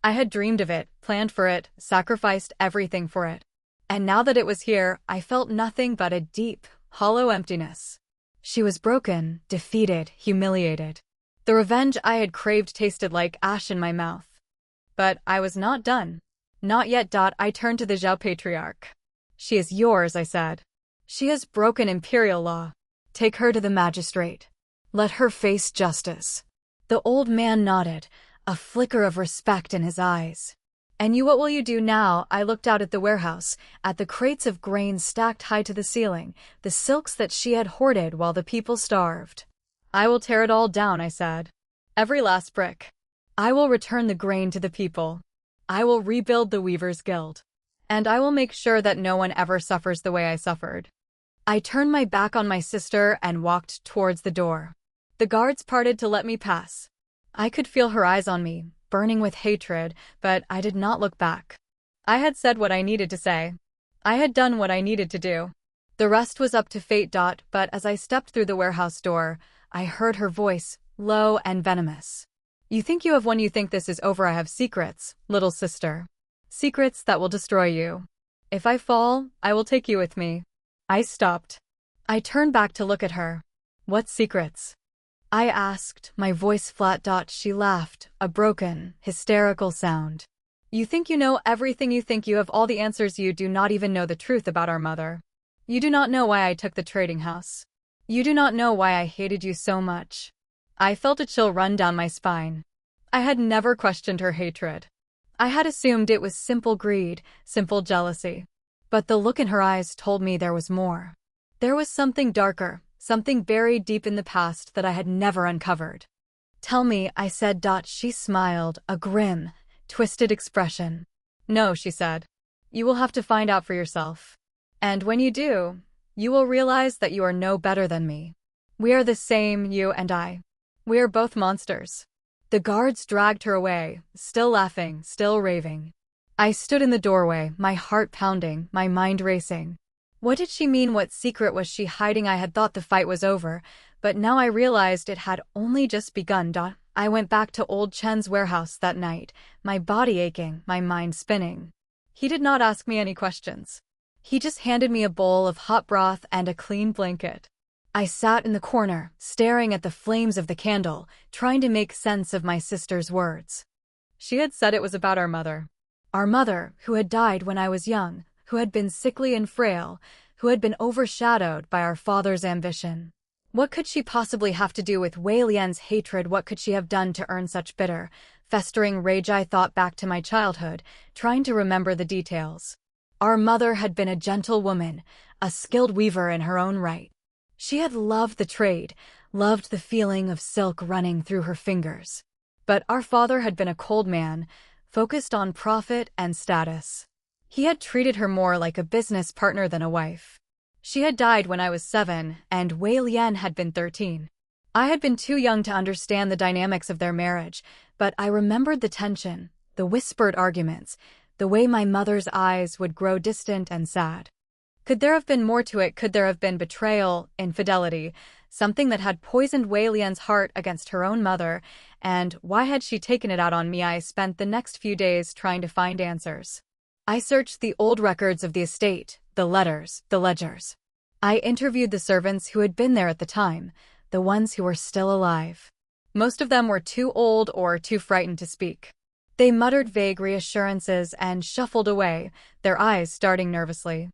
I had dreamed of it, planned for it, sacrificed everything for it. And now that it was here, I felt nothing but a deep, hollow emptiness. She was broken, defeated, humiliated. The revenge I had craved tasted like ash in my mouth. But I was not done. Not yet. I turned to the Zhao patriarch. She is yours, I said. She has broken imperial law. Take her to the magistrate. Let her face justice. The old man nodded, a flicker of respect in his eyes. And you, what will you do now? I looked out at the warehouse, at the crates of grain stacked high to the ceiling, the silks that she had hoarded while the people starved. I will tear it all down, I said. Every last brick. I will return the grain to the people. I will rebuild the Weavers' Guild. And I will make sure that no one ever suffers the way I suffered. I turned my back on my sister and walked towards the door. The guards parted to let me pass. I could feel her eyes on me, burning with hatred, but I did not look back. I had said what I needed to say. I had done what I needed to do. The rest was up to fate. But as I stepped through the warehouse door, I heard her voice, low and venomous. You think you have won. You think this is over. I have secrets, little sister. Secrets that will destroy you. If I fall, I will take you with me. I stopped. I turned back to look at her. What secrets? I asked, my voice flat. She laughed, a broken, hysterical sound. You think you know everything. You think you have all the answers. You do not even know the truth about our mother. You do not know why I took the trading house. You do not know why I hated you so much. I felt a chill run down my spine. I had never questioned her hatred. I had assumed it was simple greed, simple jealousy. But the look in her eyes told me there was more. There was something darker, something buried deep in the past that I had never uncovered. "Tell me," I said. She smiled, a grim, twisted expression. "No," she said. "You will have to find out for yourself. And when you do, you will realize that you are no better than me. We are the same, you and I. We are both monsters." The guards dragged her away, still laughing, still raving. I stood in the doorway, my heart pounding, my mind racing. What did she mean? What secret was she hiding? I had thought the fight was over, but now I realized it had only just begun. I went back to old Chen's warehouse that night, my body aching, my mind spinning. He did not ask me any questions. He just handed me a bowl of hot broth and a clean blanket. I sat in the corner, staring at the flames of the candle, trying to make sense of my sister's words. She had said it was about our mother. Our mother, who had died when I was young, who had been sickly and frail, who had been overshadowed by our father's ambition. What could she possibly have to do with Wei Lian's hatred? What could she have done to earn such bitter, festering rage? I thought back to my childhood, trying to remember the details. Our mother had been a gentle woman, a skilled weaver in her own right. She had loved the trade, loved the feeling of silk running through her fingers. But our father had been a cold man, focused on profit and status. He had treated her more like a business partner than a wife. She had died when I was 7, and Wei Lian had been 13. I had been too young to understand the dynamics of their marriage, but I remembered the tension, the whispered arguments, the way my mother's eyes would grow distant and sad. Could there have been more to it? Could there have been betrayal, infidelity, something that had poisoned Wei Lian's heart against her own mother, and why had she taken it out on me? I spent the next few days trying to find answers. I searched the old records of the estate, the letters, the ledgers. I interviewed the servants who had been there at the time, the ones who were still alive. Most of them were too old or too frightened to speak. They muttered vague reassurances and shuffled away, their eyes starting nervously.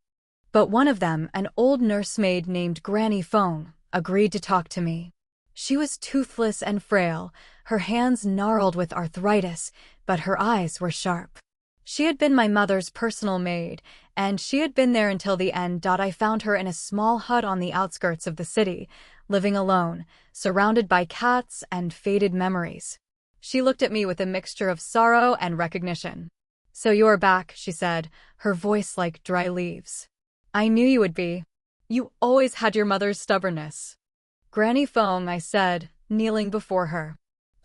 But one of them, an old nursemaid named Granny Feng, agreed to talk to me. She was toothless and frail, her hands gnarled with arthritis, but her eyes were sharp. She had been my mother's personal maid, and she had been there until the end. I found her in a small hut on the outskirts of the city, living alone, surrounded by cats and faded memories. She looked at me with a mixture of sorrow and recognition. "So you're back," she said, her voice like dry leaves. "I knew you would be. You always had your mother's stubbornness." "Granny Feng," I said, kneeling before her.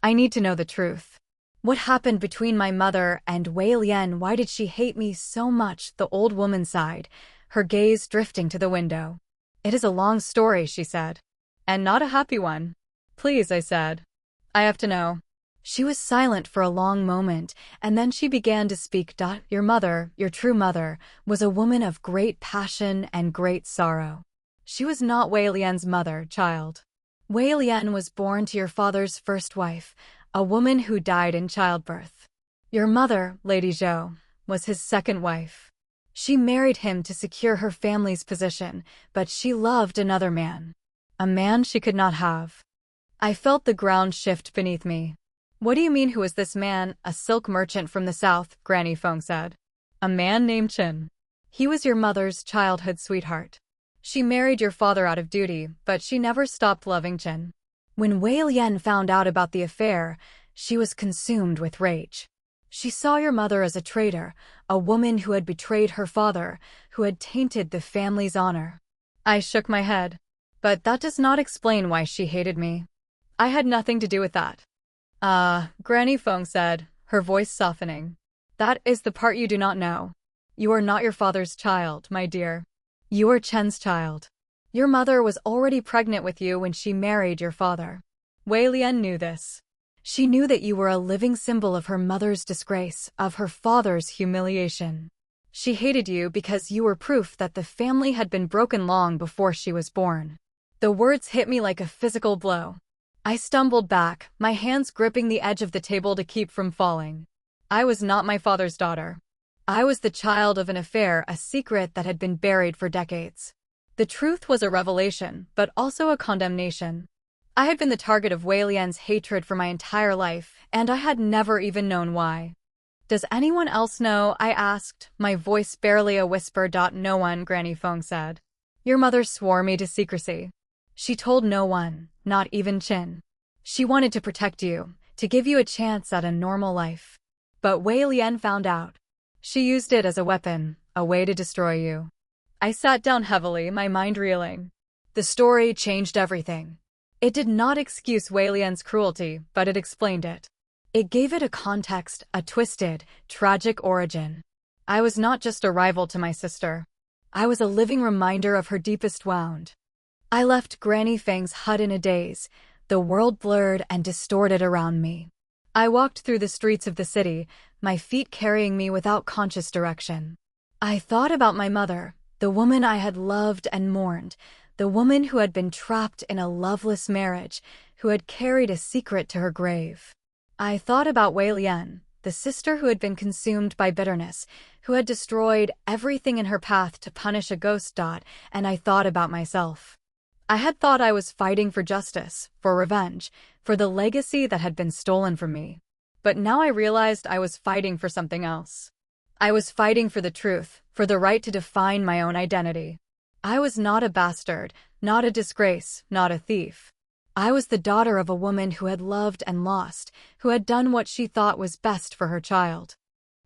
"I need to know the truth. What happened between my mother and Wei Lian? Why did she hate me so much?" The old woman sighed, her gaze drifting to the window. "It is a long story," she said. "And not a happy one." "Please," I said. "I have to know." She was silent for a long moment, and then she began to speak. "Your mother, your true mother, was a woman of great passion and great sorrow. She was not Wei Lian's mother, child. Wei Lian was born to your father's first wife, a woman who died in childbirth. Your mother, Lady Zhou, was his second wife. She married him to secure her family's position, but she loved another man. A man she could not have." I felt the ground shift beneath me. "What do you mean? Who is this man?" "A silk merchant from the south," Granny Feng said. "A man named Qin. He was your mother's childhood sweetheart. She married your father out of duty, but she never stopped loving Qin. When Wei Lian found out about the affair, she was consumed with rage. She saw your mother as a traitor, a woman who had betrayed her father, who had tainted the family's honor." I shook my head. "But that does not explain why she hated me. I had nothing to do with that." Granny Feng said, her voice softening. "That is the part you do not know. You are not your father's child, my dear. You are Chen's child. Your mother was already pregnant with you when she married your father. Wei Lian knew this. She knew that you were a living symbol of her mother's disgrace, of her father's humiliation. She hated you because you were proof that the family had been broken long before she was born." The words hit me like a physical blow. I stumbled back, my hands gripping the edge of the table to keep from falling. I was not my father's daughter. I was the child of an affair, a secret that had been buried for decades. The truth was a revelation, but also a condemnation. I had been the target of Wei Lian's hatred for my entire life, and I had never even known why. "Does anyone else know?" I asked, my voice barely a whisper. "No one," Granny Feng said. "Your mother swore me to secrecy. She told no one, not even Chin. She wanted to protect you, to give you a chance at a normal life. But Wei Lian found out. She used it as a weapon, a way to destroy you." I sat down heavily, my mind reeling. The story changed everything. It did not excuse Wei Lian's cruelty, but it explained it. It gave it a context, a twisted, tragic origin. I was not just a rival to my sister. I was a living reminder of her deepest wound. I left Granny Feng's hut in a daze, the world blurred and distorted around me. I walked through the streets of the city, my feet carrying me without conscious direction. I thought about my mother, the woman I had loved and mourned, the woman who had been trapped in a loveless marriage, who had carried a secret to her grave. I thought about Wei Lian, the sister who had been consumed by bitterness, who had destroyed everything in her path to punish a ghost. And I thought about myself. I had thought I was fighting for justice, for revenge, for the legacy that had been stolen from me. But now I realized I was fighting for something else. I was fighting for the truth, for the right to define my own identity. I was not a bastard, not a disgrace, not a thief. I was the daughter of a woman who had loved and lost, who had done what she thought was best for her child.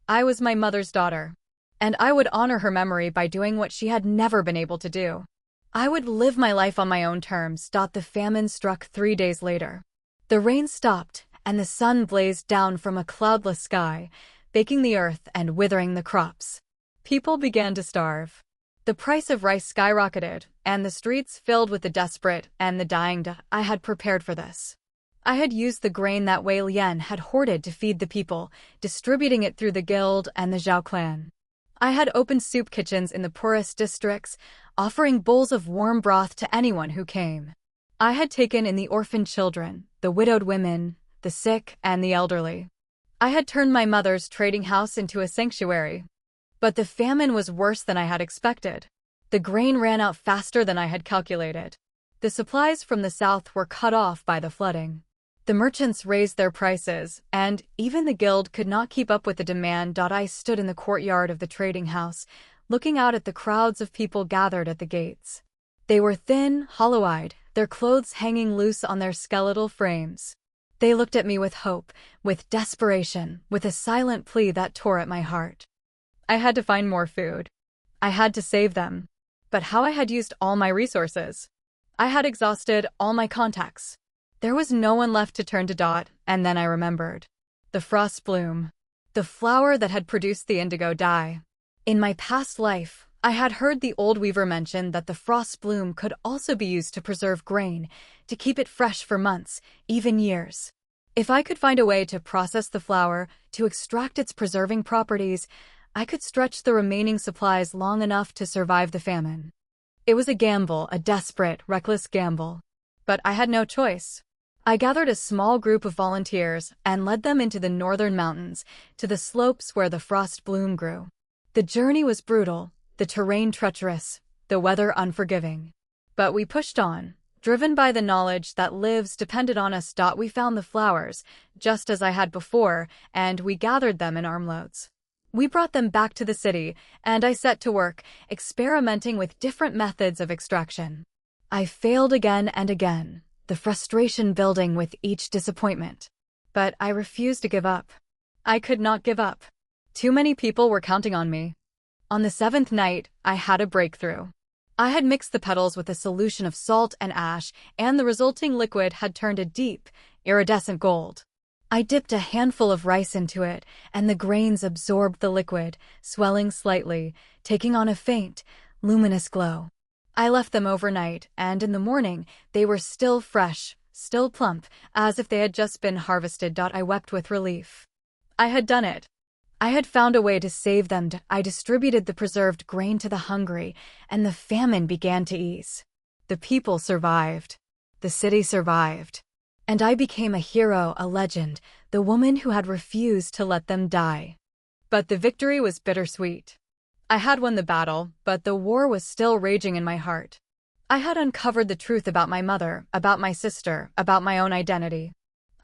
I was my mother's daughter, and I would honor her memory by doing what she had never been able to do. I would live my life on my own terms. The famine struck 3 days later. The rain stopped, and the sun blazed down from a cloudless sky, baking the earth and withering the crops. People began to starve. The price of rice skyrocketed, and the streets filled with the desperate and the dying. I had prepared for this. I had used the grain that Wei Lian had hoarded to feed the people, distributing it through the guild and the Zhao clan. I had opened soup kitchens in the poorest districts, offering bowls of warm broth to anyone who came. I had taken in the orphaned children, the widowed women, the sick, and the elderly. I had turned my mother's trading house into a sanctuary. But the famine was worse than I had expected. The grain ran out faster than I had calculated. The supplies from the south were cut off by the flooding. The merchants raised their prices, and even the guild could not keep up with the demand. I stood in the courtyard of the trading house, looking out at the crowds of people gathered at the gates. They were thin, hollow-eyed, their clothes hanging loose on their skeletal frames. They looked at me with hope, with desperation, with a silent plea that tore at my heart. I had to find more food. I had to save them. But how? I had used all my resources. I had exhausted all my contacts. There was no one left to turn to. And then I remembered. The frost bloom. The flower that had produced the indigo dye. In my past life, I had heard the old weaver mention that the frost bloom could also be used to preserve grain, to keep it fresh for months, even years. If I could find a way to process the flower, to extract its preserving properties, I could stretch the remaining supplies long enough to survive the famine. It was a gamble, a desperate, reckless gamble. But I had no choice. I gathered a small group of volunteers and led them into the northern mountains, to the slopes where the frost bloom grew. The journey was brutal, the terrain treacherous, the weather unforgiving. But we pushed on, driven by the knowledge that lives depended on us. We found the flowers, just as I had before, and we gathered them in armloads. We brought them back to the city, and I set to work, experimenting with different methods of extraction. I failed again and again, the frustration building with each disappointment. But I refused to give up. I could not give up. Too many people were counting on me. On the 7th night, I had a breakthrough. I had mixed the petals with a solution of salt and ash, and the resulting liquid had turned a deep, iridescent gold. I dipped a handful of rice into it, and the grains absorbed the liquid, swelling slightly, taking on a faint, luminous glow. I left them overnight, and in the morning, they were still fresh, still plump, as if they had just been harvested. I wept with relief. I had done it. I had found a way to save them. I distributed the preserved grain to the hungry, and the famine began to ease. The people survived. The city survived. And I became a hero, a legend, the woman who had refused to let them die. But the victory was bittersweet. I had won the battle, but the war was still raging in my heart. I had uncovered the truth about my mother, about my sister, about my own identity.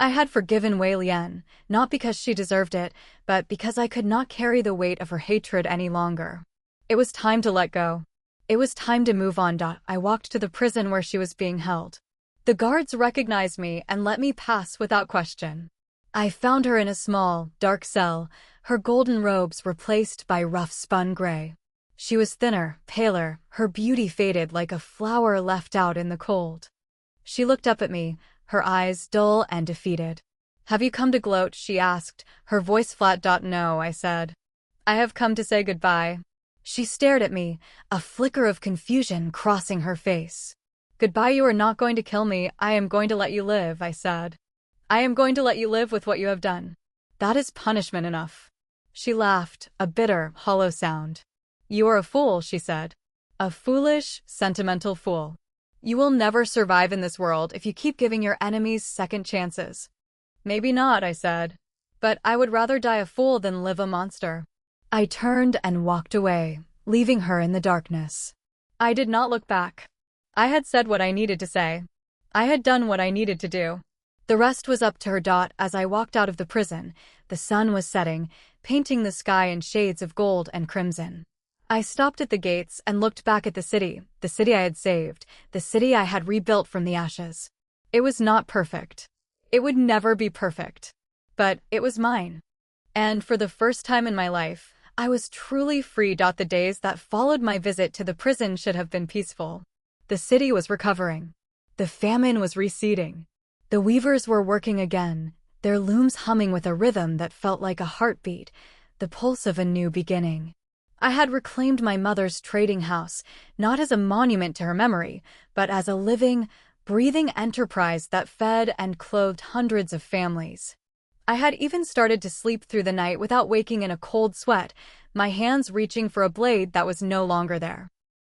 I had forgiven Wei Lian, not because she deserved it, but because I could not carry the weight of her hatred any longer. It was time to let go. It was time to move on. I walked to the prison where she was being held. The guards recognized me and let me pass without question. I found her in a small, dark cell, her golden robes replaced by rough spun gray. She was thinner, paler, her beauty faded like a flower left out in the cold. She looked up at me, her eyes dull and defeated. "Have you come to gloat?" she asked, her voice flat. "No," I said. "I have come to say goodbye." She stared at me, a flicker of confusion crossing her face. "Goodbye? You are not going to kill me. I am going to let you live," I said. "I am going to let you live with what you have done. That is punishment enough." She laughed, a bitter, hollow sound. "You are a fool," she said. "A foolish, sentimental fool. You will never survive in this world if you keep giving your enemies second chances." "Maybe not," I said. "But I would rather die a fool than live a monster." I turned and walked away, leaving her in the darkness. I did not look back. I had said what I needed to say. I had done what I needed to do. The rest was up to her. As I walked out of the prison, the sun was setting, painting the sky in shades of gold and crimson. I stopped at the gates and looked back at the city I had saved, the city I had rebuilt from the ashes. It was not perfect. It would never be perfect. But it was mine. And for the first time in my life, I was truly free. The days that followed my visit to the prison should have been peaceful. The city was recovering. The famine was receding. The weavers were working again, their looms humming with a rhythm that felt like a heartbeat, the pulse of a new beginning. I had reclaimed my mother's trading house, not as a monument to her memory, but as a living, breathing enterprise that fed and clothed hundreds of families. I had even started to sleep through the night without waking in a cold sweat, my hands reaching for a blade that was no longer there.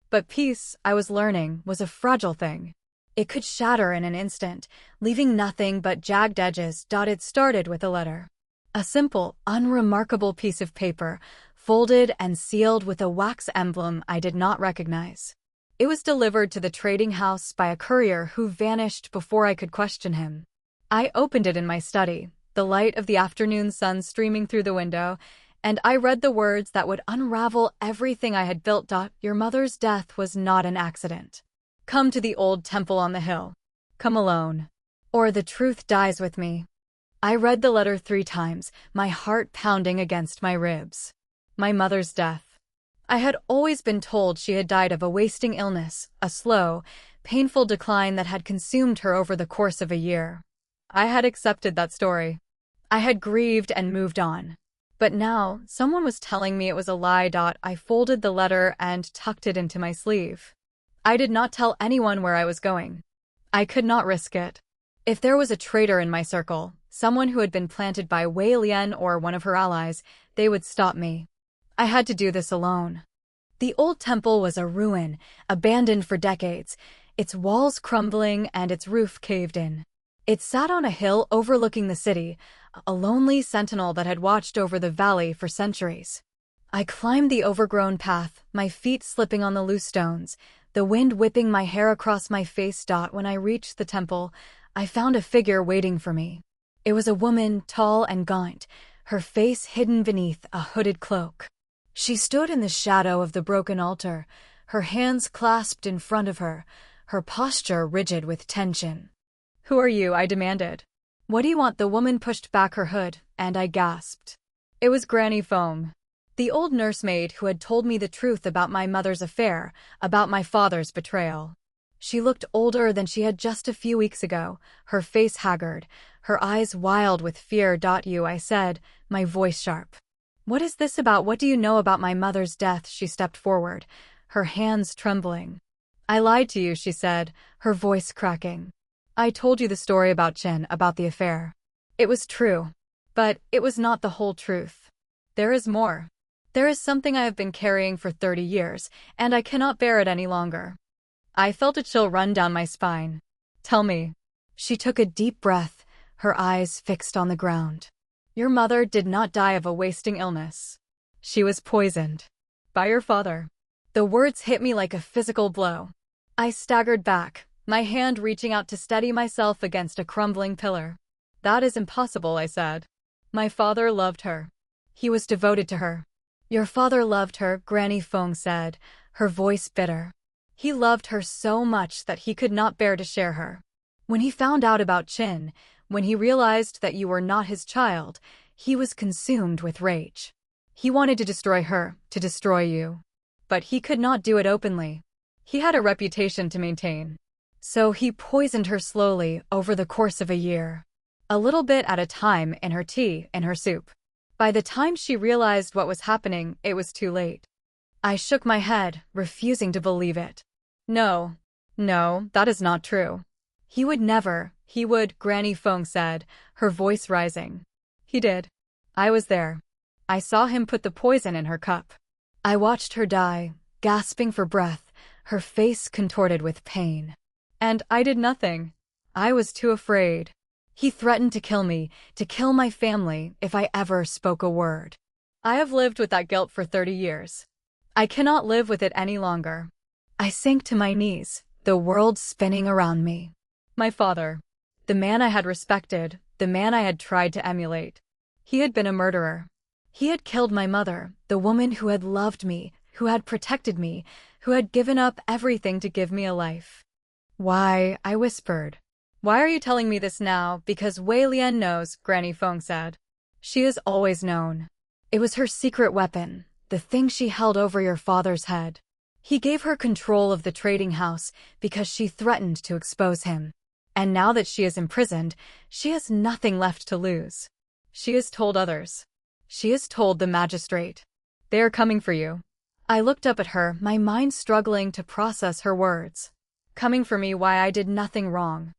But peace, I was learning, was a fragile thing. It could shatter in an instant, leaving nothing but jagged edges. It started with a letter. A simple, unremarkable piece of paper, folded and sealed with a wax emblem I did not recognize. It was delivered to the trading house by a courier who vanished before I could question him. I opened it in my study, the light of the afternoon sun streaming through the window, and I read the words that would unravel everything I had built. "Your mother's death was not an accident. Come to the old temple on the hill. Come alone, or the truth dies with me." I read the letter 3 times, my heart pounding against my ribs. My mother's death. I had always been told she had died of a wasting illness, a slow, painful decline that had consumed her over the course of a year. I had accepted that story. I had grieved and moved on. But now, someone was telling me it was a lie. I folded the letter and tucked it into my sleeve. I did not tell anyone where I was going. I could not risk it. If there was a traitor in my circle, someone who had been planted by Wei Lian or one of her allies, they would stop me. I had to do this alone. The old temple was a ruin, abandoned for decades, its walls crumbling and its roof caved in. It sat on a hill overlooking the city, a lonely sentinel that had watched over the valley for centuries. I climbed the overgrown path, my feet slipping on the loose stones, the wind whipping my hair across my face. When I reached the temple, I found a figure waiting for me. It was a woman, tall and gaunt, her face hidden beneath a hooded cloak. She stood in the shadow of the broken altar, her hands clasped in front of her, her posture rigid with tension. "Who are you?" I demanded. "What do you want?" The woman pushed back her hood, and I gasped. It was Granny Foam, the old nursemaid who had told me the truth about my mother's affair, about my father's betrayal. She looked older than she had just a few weeks ago, her face haggard, her eyes wild with fear. "You," I said, my voice sharp. "What is this about? What do you know about my mother's death?" She stepped forward, her hands trembling. "I lied to you," she said, her voice cracking. "I told you the story about Chen, about the affair. It was true. But it was not the whole truth. There is more. There is something I have been carrying for 30 years, and I cannot bear it any longer." I felt a chill run down my spine. "Tell me." She took a deep breath, her eyes fixed on the ground. "Your mother did not die of a wasting illness. She was poisoned. By your father." The words hit me like a physical blow. I staggered back, my hand reaching out to steady myself against a crumbling pillar. That is impossible, I said. My father loved her. He was devoted to her. Your father loved her, Granny Feng said, her voice bitter. He loved her so much that he could not bear to share her. When he found out about Qin, when he realized that you were not his child, he was consumed with rage. He wanted to destroy her, to destroy you. But he could not do it openly. He had a reputation to maintain. So he poisoned her slowly over the course of a year. A little bit at a time, in her tea, in her soup. By the time she realized what was happening, it was too late. I shook my head, refusing to believe it. No, that is not true. He would never, Granny Feng said, her voice rising. He did. I was there. I saw him put the poison in her cup. I watched her die, gasping for breath, her face contorted with pain. And I did nothing. I was too afraid. He threatened to kill me, to kill my family, if I ever spoke a word. I have lived with that guilt for 30 years. I cannot live with it any longer. I sank to my knees, the world spinning around me. My father, the man I had respected, the man I had tried to emulate. He had been a murderer. He had killed my mother, the woman who had loved me, who had protected me, who had given up everything to give me a life. Why, I whispered. Why are you telling me this now? Because Wei Lian knows, Granny Feng said. She has always known. It was her secret weapon, the thing she held over your father's head. He gave her control of the trading house because she threatened to expose him. And now that she is imprisoned, she has nothing left to lose. She has told others. She has told the magistrate. They are coming for you. I looked up at her, my mind struggling to process her words. Coming for me, why I did nothing wrong.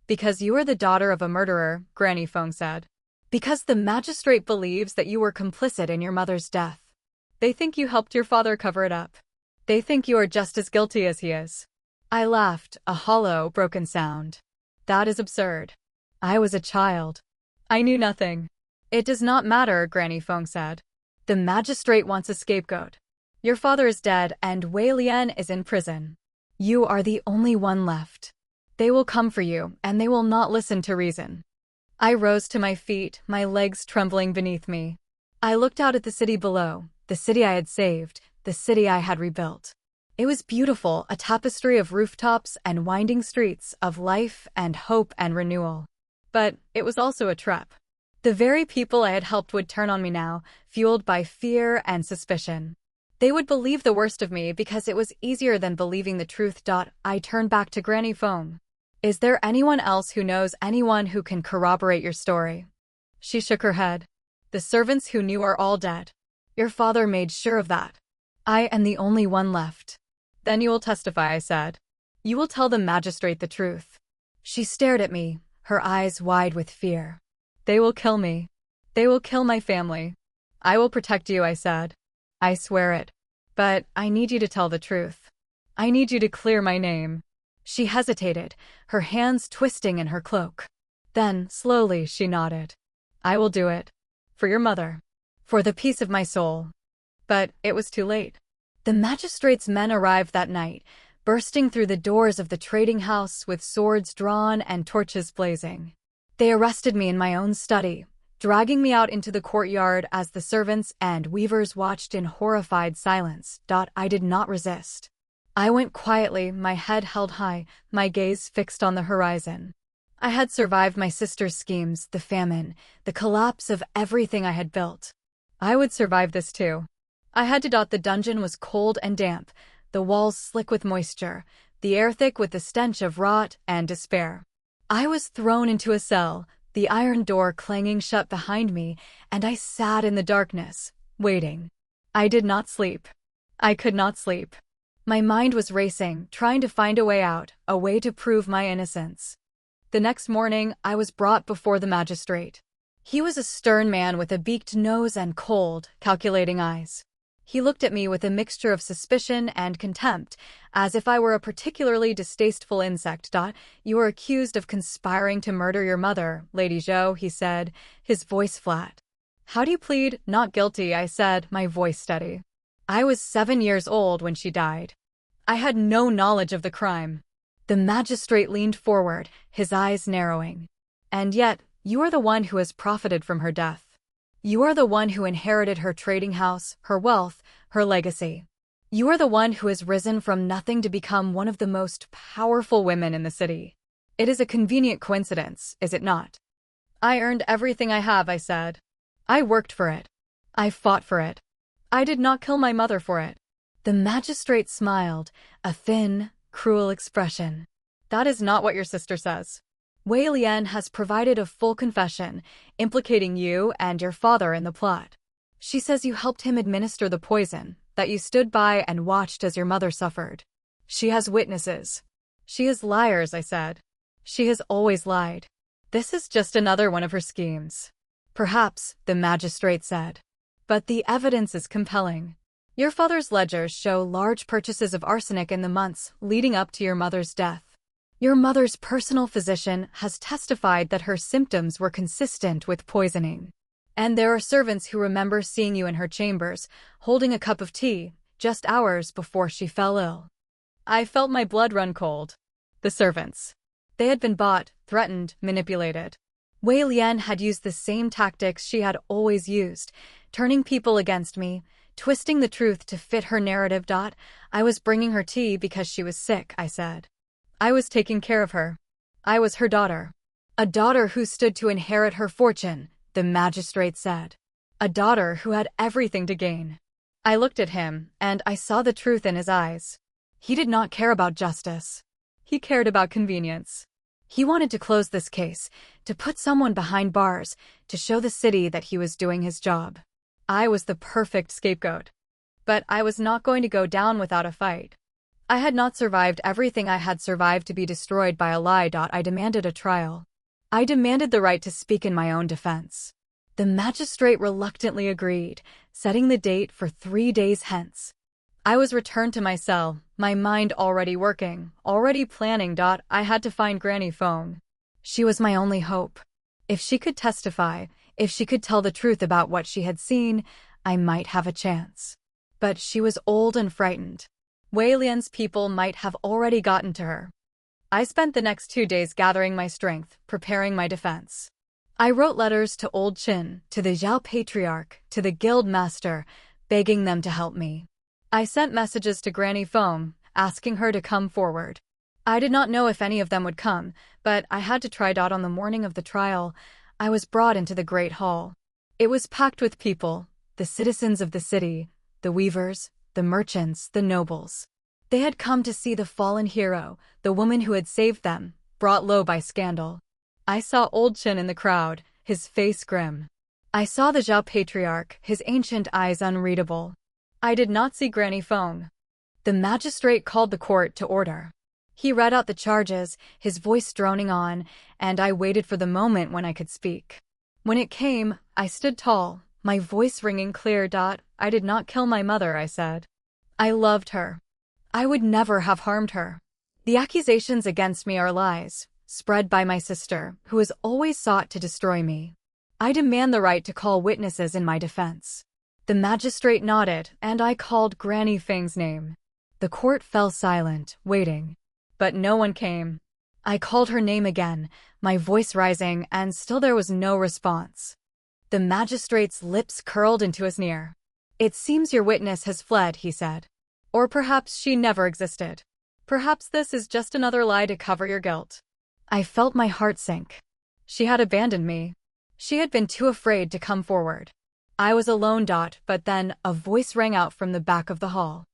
Because you are the daughter of a murderer, Granny Feng said. Because the magistrate believes that you were complicit in your mother's death. They think you helped your father cover it up. They think you are just as guilty as he is. I laughed, a hollow, broken sound. That is absurd. I was a child. I knew nothing. It does not matter, Granny Feng said. The magistrate wants a scapegoat. Your father is dead and Wei Lian is in prison. You are the only one left. They will come for you, and they will not listen to reason. I rose to my feet, my legs trembling beneath me. I looked out at the city below, the city I had saved, the city I had rebuilt. It was beautiful, a tapestry of rooftops and winding streets, of life and hope and renewal. But it was also a trap. The very people I had helped would turn on me now, fueled by fear and suspicion. They would believe the worst of me because it was easier than believing the truth. I turned back to Granny Feng. Is there anyone else who knows anyone who can corroborate your story? She shook her head. The servants who knew are all dead. Your father made sure of that. I am the only one left. Then you will testify, I said. You will tell the magistrate the truth. She stared at me, her eyes wide with fear. They will kill me. They will kill my family. I will protect you, I said. I swear it. But I need you to tell the truth. I need you to clear my name. She hesitated, her hands twisting in her cloak. Then, slowly, she nodded. I will do it. For your mother. For the peace of my soul. But it was too late. The magistrate's men arrived that night, bursting through the doors of the trading house with swords drawn and torches blazing. They arrested me in my own study, dragging me out into the courtyard as the servants and weavers watched in horrified silence. I did not resist. I went quietly, my head held high, my gaze fixed on the horizon. I had survived my sister's schemes, the famine, the collapse of everything I had built. I would survive this too. I had to. The dungeon was cold and damp, the walls slick with moisture, the air thick with the stench of rot and despair. I was thrown into a cell, the iron door clanging shut behind me, and I sat in the darkness, waiting. I did not sleep. I could not sleep. My mind was racing, trying to find a way out, a way to prove my innocence. The next morning, I was brought before the magistrate. He was a stern man with a beaked nose and cold, calculating eyes. He looked at me with a mixture of suspicion and contempt, as if I were a particularly distasteful insect. You are accused of conspiring to murder your mother, Lady Zhou, he said, his voice flat. How do you plead? Not guilty, I said, my voice steady. I was 7 years old when she died. I had no knowledge of the crime. The magistrate leaned forward, his eyes narrowing. And yet, You are the one who has profited from her death. You are the one who inherited her trading house, her wealth, her legacy. You are the one who has risen from nothing to become one of the most powerful women in the city. It is a convenient coincidence, is it not? I earned everything I have, I said. I worked for it. I fought for it. I did not kill my mother for it. The magistrate smiled, a thin, cruel expression. That is not what your sister says. Wei Lian has provided a full confession, implicating you and your father in the plot. She says you helped him administer the poison, that you stood by and watched as your mother suffered. She has witnesses. She is liars, I said. She has always lied. This is just another one of her schemes. Perhaps, the magistrate said. But the evidence is compelling. Your father's ledgers show large purchases of arsenic in the months leading up to your mother's death. Your mother's personal physician has testified that her symptoms were consistent with poisoning. And there are servants who remember seeing you in her chambers, holding a cup of tea, just hours before she fell ill. I felt my blood run cold. The servants. They had been bought, threatened, manipulated. Wei Lian had used the same tactics she had always used, turning people against me, twisting the truth to fit her narrative. I was bringing her tea because she was sick, I said. I was taking care of her. I was her daughter. A daughter who stood to inherit her fortune, the magistrate said. A daughter who had everything to gain. I looked at him, and I saw the truth in his eyes. He did not care about justice. He cared about convenience. He wanted to close this case, to put someone behind bars, to show the city that he was doing his job. I was the perfect scapegoat. But I was not going to go down without a fight. I had not survived everything I had survived to be destroyed by a lie. I demanded a trial. I demanded the right to speak in my own defense. The magistrate reluctantly agreed, setting the date for 3 days hence. I was returned to my cell, my mind already working, already planning. I had to find Granny Feng. She was my only hope. If she could testify, if she could tell the truth about what she had seen, I might have a chance. But she was old and frightened. Wei Lian's people might have already gotten to her. I spent the next 2 days gathering my strength, preparing my defense. I wrote letters to Old Qin, to the Zhao Patriarch, to the Guild Master, begging them to help me. I sent messages to Granny Feng, asking her to come forward. I did not know if any of them would come, but I had to try. On the morning of the trial, I was brought into the Great Hall. It was packed with people, the citizens of the city, the weavers, the merchants, the nobles. They had come to see the fallen hero, the woman who had saved them, brought low by scandal. I saw Old Qin in the crowd, his face grim. I saw the Zhao Patriarch, his ancient eyes unreadable. I did not see Granny Feng. The magistrate called the court to order. He read out the charges, his voice droning on, and I waited for the moment when I could speak. When it came, I stood tall, my voice ringing clear. I did not kill my mother, I said. I loved her. I would never have harmed her. The accusations against me are lies, spread by my sister, who has always sought to destroy me. I demand the right to call witnesses in my defense. The magistrate nodded, and I called Granny Feng's name. The court fell silent, waiting. But no one came. I called her name again, my voice rising, and still there was no response. The magistrate's lips curled into a sneer. It seems your witness has fled, he said. Or perhaps she never existed. Perhaps this is just another lie to cover your guilt. I felt my heart sink. She had abandoned me. She had been too afraid to come forward. I was alone. But then a voice rang out from the back of the hall.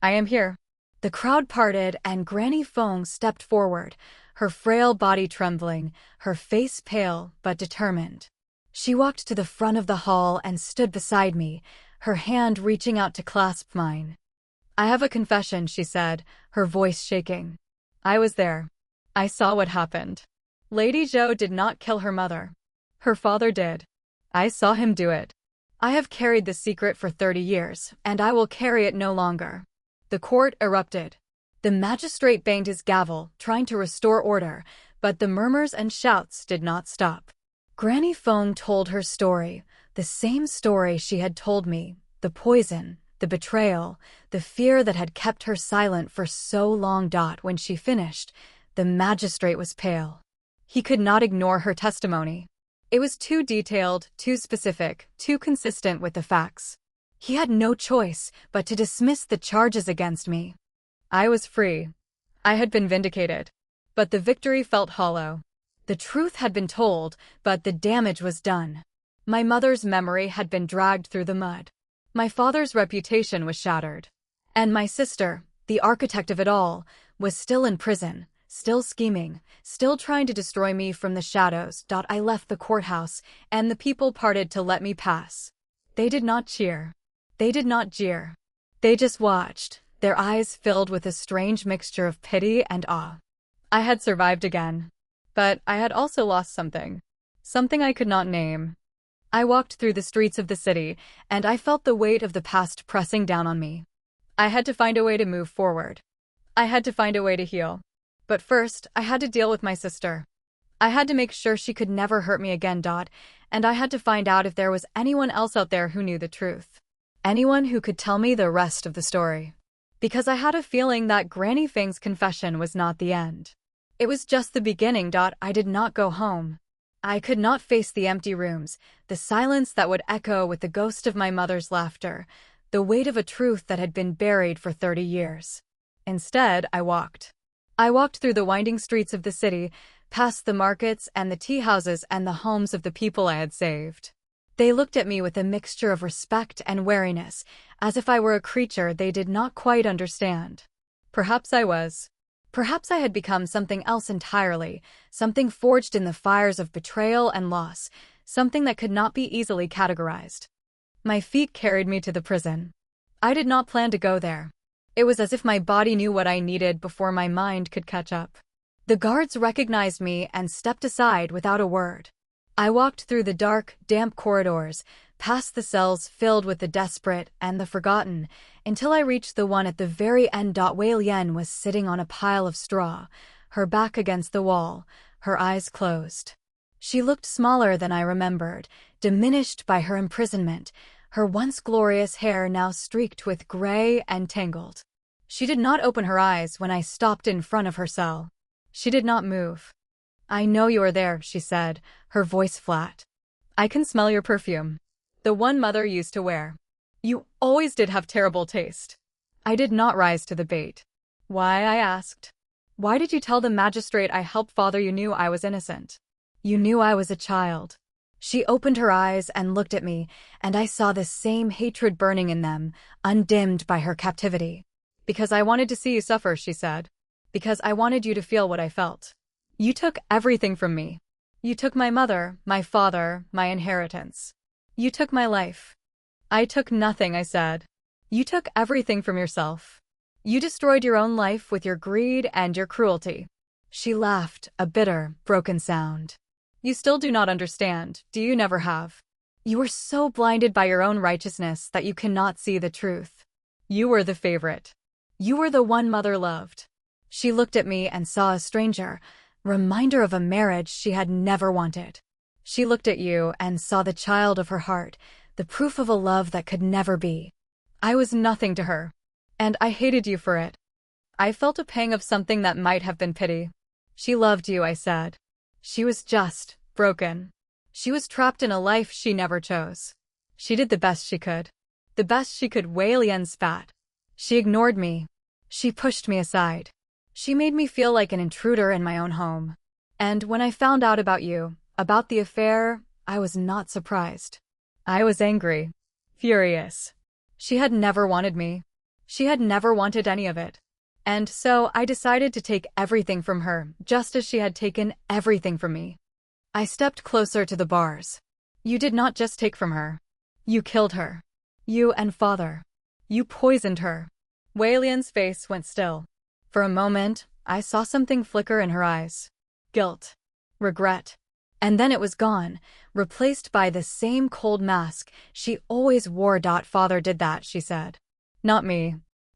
I am here. The crowd parted and Granny Feng stepped forward, her frail body trembling, her face pale but determined. She walked to the front of the hall and stood beside me, her hand reaching out to clasp mine. I have a confession, she said, her voice shaking. I was there. I saw what happened. Lady Zhou did not kill her mother. Her father did. I saw him do it. I have carried the secret for 30 years, and I will carry it no longer. The court erupted. The magistrate banged his gavel, trying to restore order, but the murmurs and shouts did not stop. Granny Feng told her story, the same story she had told me, the poison, the betrayal, the fear that had kept her silent for so long. When she finished, the magistrate was pale. He could not ignore her testimony. It was too detailed, too specific, too consistent with the facts. He had no choice but to dismiss the charges against me. I was free. I had been vindicated. But the victory felt hollow. The truth had been told, but the damage was done. My mother's memory had been dragged through the mud. My father's reputation was shattered. And my sister, the architect of it all, was still in prison, still scheming, still trying to destroy me from the shadows. I left the courthouse, and the people parted to let me pass. They did not cheer. They did not jeer. They just watched, their eyes filled with a strange mixture of pity and awe. I had survived again. But I had also lost something. Something I could not name. I walked through the streets of the city, and I felt the weight of the past pressing down on me. I had to find a way to move forward. I had to find a way to heal. But first, I had to deal with my sister. I had to make sure she could never hurt me again. And I had to find out if there was anyone else out there who knew the truth. Anyone who could tell me the rest of the story. Because I had a feeling that Granny Fang's confession was not the end. It was just the beginning. I did not go home. I could not face the empty rooms, the silence that would echo with the ghost of my mother's laughter, the weight of a truth that had been buried for 30 years. Instead, I walked. I walked through the winding streets of the city, past the markets and the tea houses and the homes of the people I had saved. They looked at me with a mixture of respect and wariness, as if I were a creature they did not quite understand. Perhaps I was. Perhaps I had become something else entirely, something forged in the fires of betrayal and loss, something that could not be easily categorized. My feet carried me to the prison. I did not plan to go there. It was as if my body knew what I needed before my mind could catch up. The guards recognized me and stepped aside without a word. I walked through the dark, damp corridors, past the cells filled with the desperate and the forgotten, until I reached the one at the very end. Wei Lian was sitting on a pile of straw, her back against the wall, her eyes closed. She looked smaller than I remembered, diminished by her imprisonment, her once glorious hair now streaked with gray and tangled. She did not open her eyes when I stopped in front of her cell. She did not move. "I know you are there," she said, her voice flat. "I can smell your perfume. The one Mother used to wear. You always did have terrible taste." I did not rise to the bait. "Why?" I asked. "Why did you tell the magistrate I helped Father? You knew I was innocent. You knew I was a child." She opened her eyes and looked at me, and I saw the same hatred burning in them, undimmed by her captivity. "Because I wanted to see you suffer," she said. "Because I wanted you to feel what I felt. You took everything from me. You took my mother, my father, my inheritance. You took my life." "I took nothing," I said. "You took everything from yourself. You destroyed your own life with your greed and your cruelty." She laughed, a bitter, broken sound. "You still do not understand, do you? Never have. You were so blinded by your own righteousness that you cannot see the truth. You were the favorite. You were the one Mother loved." She looked at me and saw a stranger, reminder of a marriage she had never wanted. She looked at you and saw the child of her heart, the proof of a love that could never be. I was nothing to her. And I hated you for it. I felt a pang of something that might have been pity. "She loved you," I said. "She was just broken. She was trapped in a life she never chose. She did the best she could. The best she could." Wei Lian spat. "She ignored me. She pushed me aside. She made me feel like an intruder in my own home. And when I found out about you, about the affair, I was not surprised. I was angry. Furious. She had never wanted me. She had never wanted any of it. And so I decided to take everything from her, just as she had taken everything from me." I stepped closer to the bars. "You did not just take from her. You killed her. You and Father. You poisoned her." Wei Lian's face went still. For a moment, I saw something flicker in her eyes. Guilt. Regret. And then it was gone, replaced by the same cold mask she always wore. "Father did that," she said. "Not me.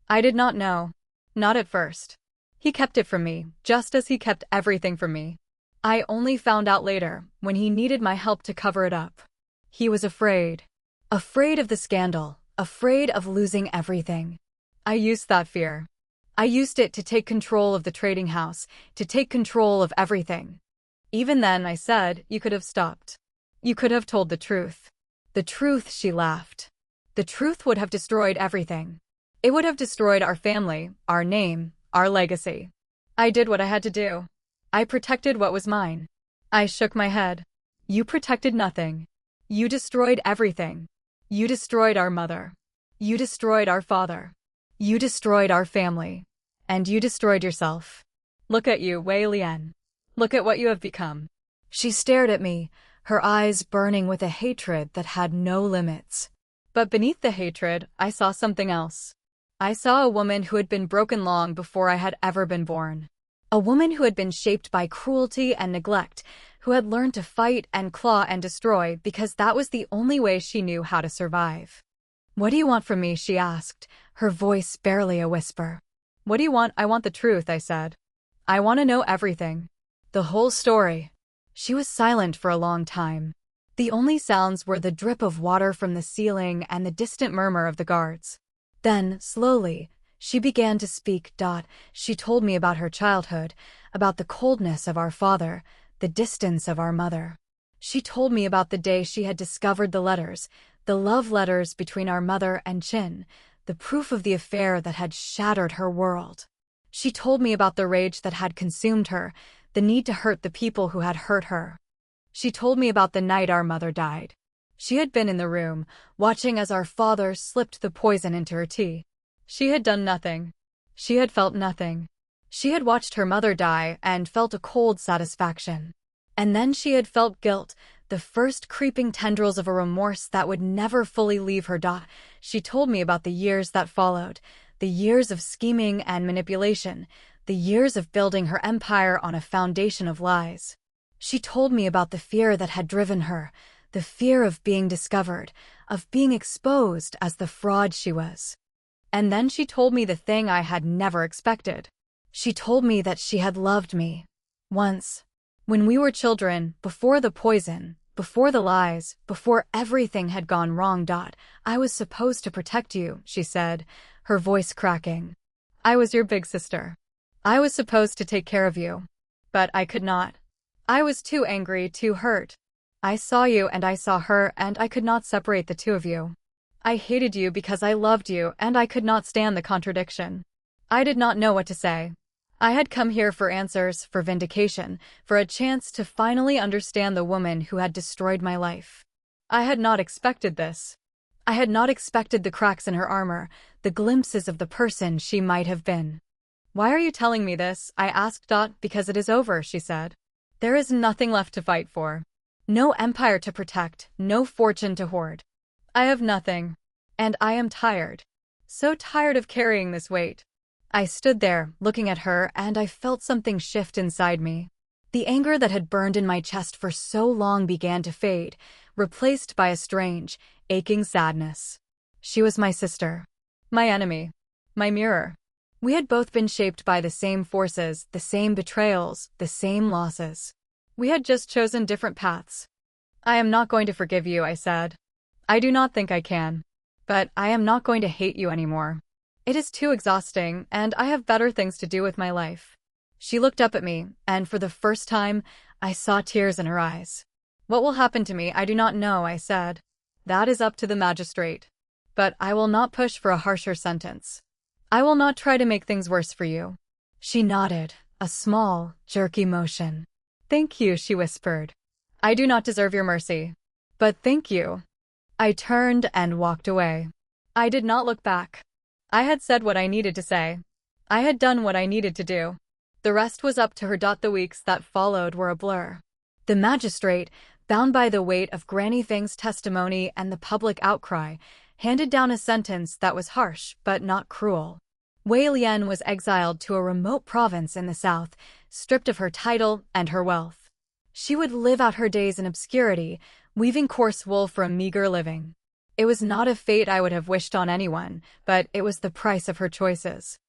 I did not know. Not at first. He kept it from me, just as he kept everything from me. I only found out later, when he needed my help to cover it up. He was afraid. Afraid of the scandal, afraid of losing everything. I used that fear. I used it to take control of the trading house, to take control of everything. Even then, I said, you could have stopped. You could have told the truth. The truth, she laughed. The truth would have destroyed everything. It would have destroyed our family, our name, our legacy. I did what I had to do. I protected what was mine. I shook my head. You protected nothing. You destroyed everything. You destroyed our mother. You destroyed our father. You destroyed our family. And you destroyed yourself. Look at you, Wei Lian. Look at what you have become. She stared at me, her eyes burning with a hatred that had no limits. But beneath the hatred, I saw something else. I saw a woman who had been broken long before I had ever been born. A woman who had been shaped by cruelty and neglect, who had learned to fight and claw and destroy because that was the only way she knew how to survive. What do you want from me? She asked, her voice barely a whisper. What do you want? I want the truth, I said. I want to know everything. The whole story. She was silent for a long time. The only sounds were the drip of water from the ceiling and the distant murmur of the guards. Then, slowly, she began to speak. She told me about her childhood, about the coldness of our father, the distance of our mother. She told me about the day she had discovered the letters, the love letters between our mother and Qin, the proof of the affair that had shattered her world. She told me about the rage that had consumed her, the need to hurt the people who had hurt her. She told me about the night our mother died. She had been in the room, watching as our father slipped the poison into her tea. She had done nothing. She had felt nothing. She had watched her mother die and felt a cold satisfaction. And then she had felt guilt, the first creeping tendrils of a remorse that would never fully leave her. She told me about the years that followed, the years of scheming and manipulation, the years of building her empire on a foundation of lies. She told me about the fear that had driven her, the fear of being discovered, of being exposed as the fraud she was. And then she told me the thing I had never expected. She told me that she had loved me. Once. When we were children, before the poison, before the lies, before everything had gone wrong. I was supposed to protect you, she said, her voice cracking. I was your big sister. I was supposed to take care of you. But I could not. I was too angry, too hurt. I saw you and I saw her and I could not separate the two of you. I hated you because I loved you and I could not stand the contradiction. I did not know what to say. I had come here for answers, for vindication, for a chance to finally understand the woman who had destroyed my life. I had not expected this. I had not expected the cracks in her armor, the glimpses of the person she might have been. Why are you telling me this? I asked. Because it is over, she said. There is nothing left to fight for. No empire to protect, no fortune to hoard. I have nothing. And I am tired. So tired of carrying this weight. I stood there, looking at her, and I felt something shift inside me. The anger that had burned in my chest for so long began to fade, replaced by a strange, aching sadness. She was my sister. My enemy. My mirror. We had both been shaped by the same forces, the same betrayals, the same losses. We had just chosen different paths. I am not going to forgive you, I said. I do not think I can. But I am not going to hate you anymore. It is too exhausting, and I have better things to do with my life. She looked up at me, and for the first time, I saw tears in her eyes. What will happen to me, I do not know, I said. That is up to the magistrate. But I will not push for a harsher sentence. I will not try to make things worse for you. She nodded, a small, jerky motion. Thank you, she whispered. I do not deserve your mercy. But thank you. I turned and walked away. I did not look back. I had said what I needed to say. I had done what I needed to do. The rest was up to her. The weeks that followed were a blur. The magistrate, bound by the weight of Granny Fang's testimony and the public outcry, handed down a sentence that was harsh but not cruel. Wei Lian was exiled to a remote province in the south, stripped of her title and her wealth. She would live out her days in obscurity, weaving coarse wool for a meager living. It was not a fate I would have wished on anyone, but it was the price of her choices.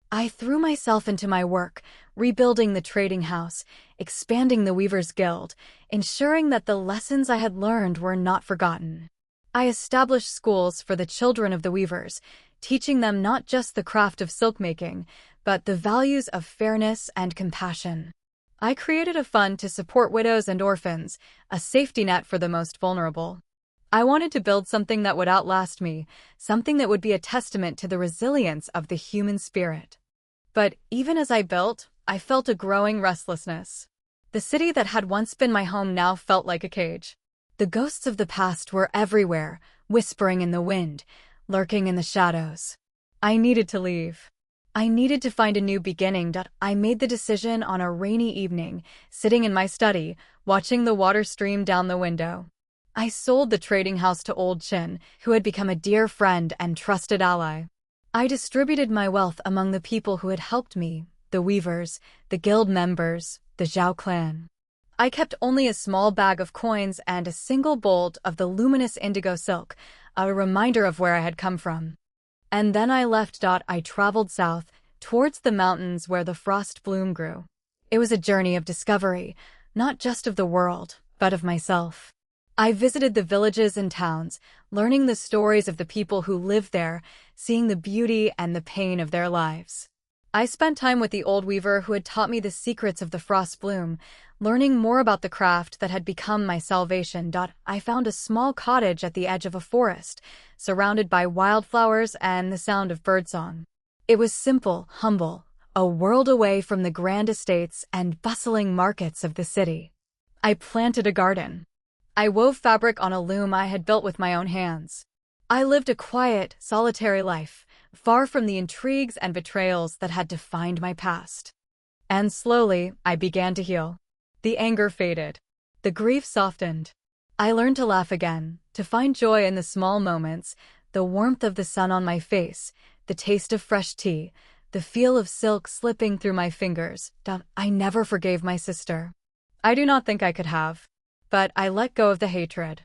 I threw myself into my work, rebuilding the trading house, expanding the Weavers' Guild, ensuring that the lessons I had learned were not forgotten. I established schools for the children of the weavers, teaching them not just the craft of silk making, but the values of fairness and compassion. I created a fund to support widows and orphans, a safety net for the most vulnerable. I wanted to build something that would outlast me, something that would be a testament to the resilience of the human spirit. But even as I built, I felt a growing restlessness. The city that had once been my home now felt like a cage. The ghosts of the past were everywhere, whispering in the wind, lurking in the shadows. I needed to leave. I needed to find a new beginning. I made the decision on a rainy evening, sitting in my study, watching the water stream down the window. I sold the trading house to Old Chin, who had become a dear friend and trusted ally. I distributed my wealth among the people who had helped me, the weavers, the guild members, the Zhao clan. I kept only a small bag of coins and a single bolt of the luminous indigo silk, a reminder of where I had come from. And then I left. I traveled south, towards the mountains where the frost bloom grew. It was a journey of discovery, not just of the world, but of myself. I visited the villages and towns, learning the stories of the people who lived there, seeing the beauty and the pain of their lives. I spent time with the old weaver who had taught me the secrets of the frost bloom, learning more about the craft that had become my salvation. I found a small cottage at the edge of a forest, surrounded by wildflowers and the sound of birdsong. It was simple, humble, a world away from the grand estates and bustling markets of the city. I planted a garden. I wove fabric on a loom I had built with my own hands. I lived a quiet, solitary life, far from the intrigues and betrayals that had defined my past. And slowly, I began to heal. The anger faded. The grief softened. I learned to laugh again, to find joy in the small moments, the warmth of the sun on my face, the taste of fresh tea, the feel of silk slipping through my fingers. I never forgave my sister. I do not think I could have. But I let go of the hatred.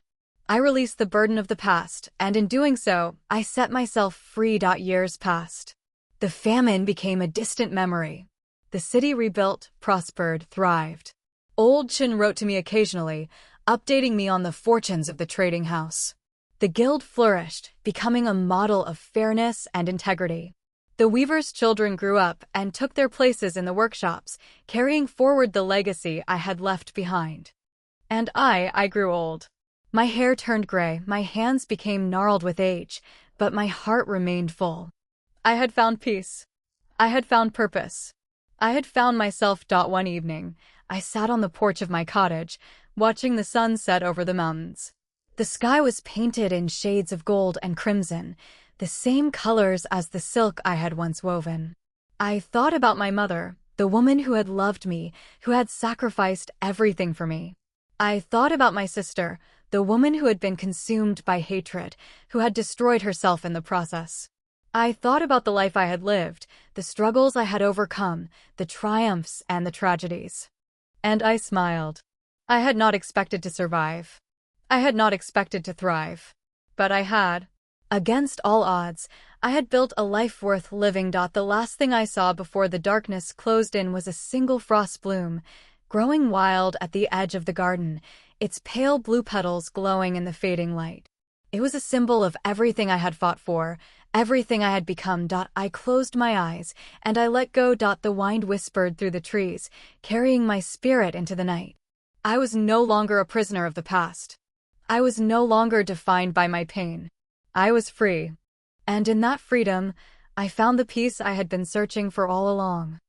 I released the burden of the past, and in doing so, I set myself free. Years passed. The famine became a distant memory. The city rebuilt, prospered, thrived. Old Chin wrote to me occasionally, updating me on the fortunes of the trading house. The guild flourished, becoming a model of fairness and integrity. The weavers' children grew up and took their places in the workshops, carrying forward the legacy I had left behind. And I grew old. My hair turned gray, my hands became gnarled with age, but my heart remained full. I had found peace. I had found purpose. I had found myself. One evening, I sat on the porch of my cottage, watching the sun set over the mountains. The sky was painted in shades of gold and crimson, the same colors as the silk I had once woven. I thought about my mother, the woman who had loved me, who had sacrificed everything for me. I thought about my sister, the woman who had been consumed by hatred, who had destroyed herself in the process. I thought about the life I had lived, the struggles I had overcome, the triumphs and the tragedies. And I smiled. I had not expected to survive. I had not expected to thrive. But I had. Against all odds, I had built a life worth living. The last thing I saw before the darkness closed in was a single frost bloom, growing wild at the edge of the garden, its pale blue petals glowing in the fading light. It was a symbol of everything I had fought for, everything I had become. I closed my eyes, and I let go. The wind whispered through the trees, carrying my spirit into the night. I was no longer a prisoner of the past. I was no longer defined by my pain. I was free. And in that freedom, I found the peace I had been searching for all along.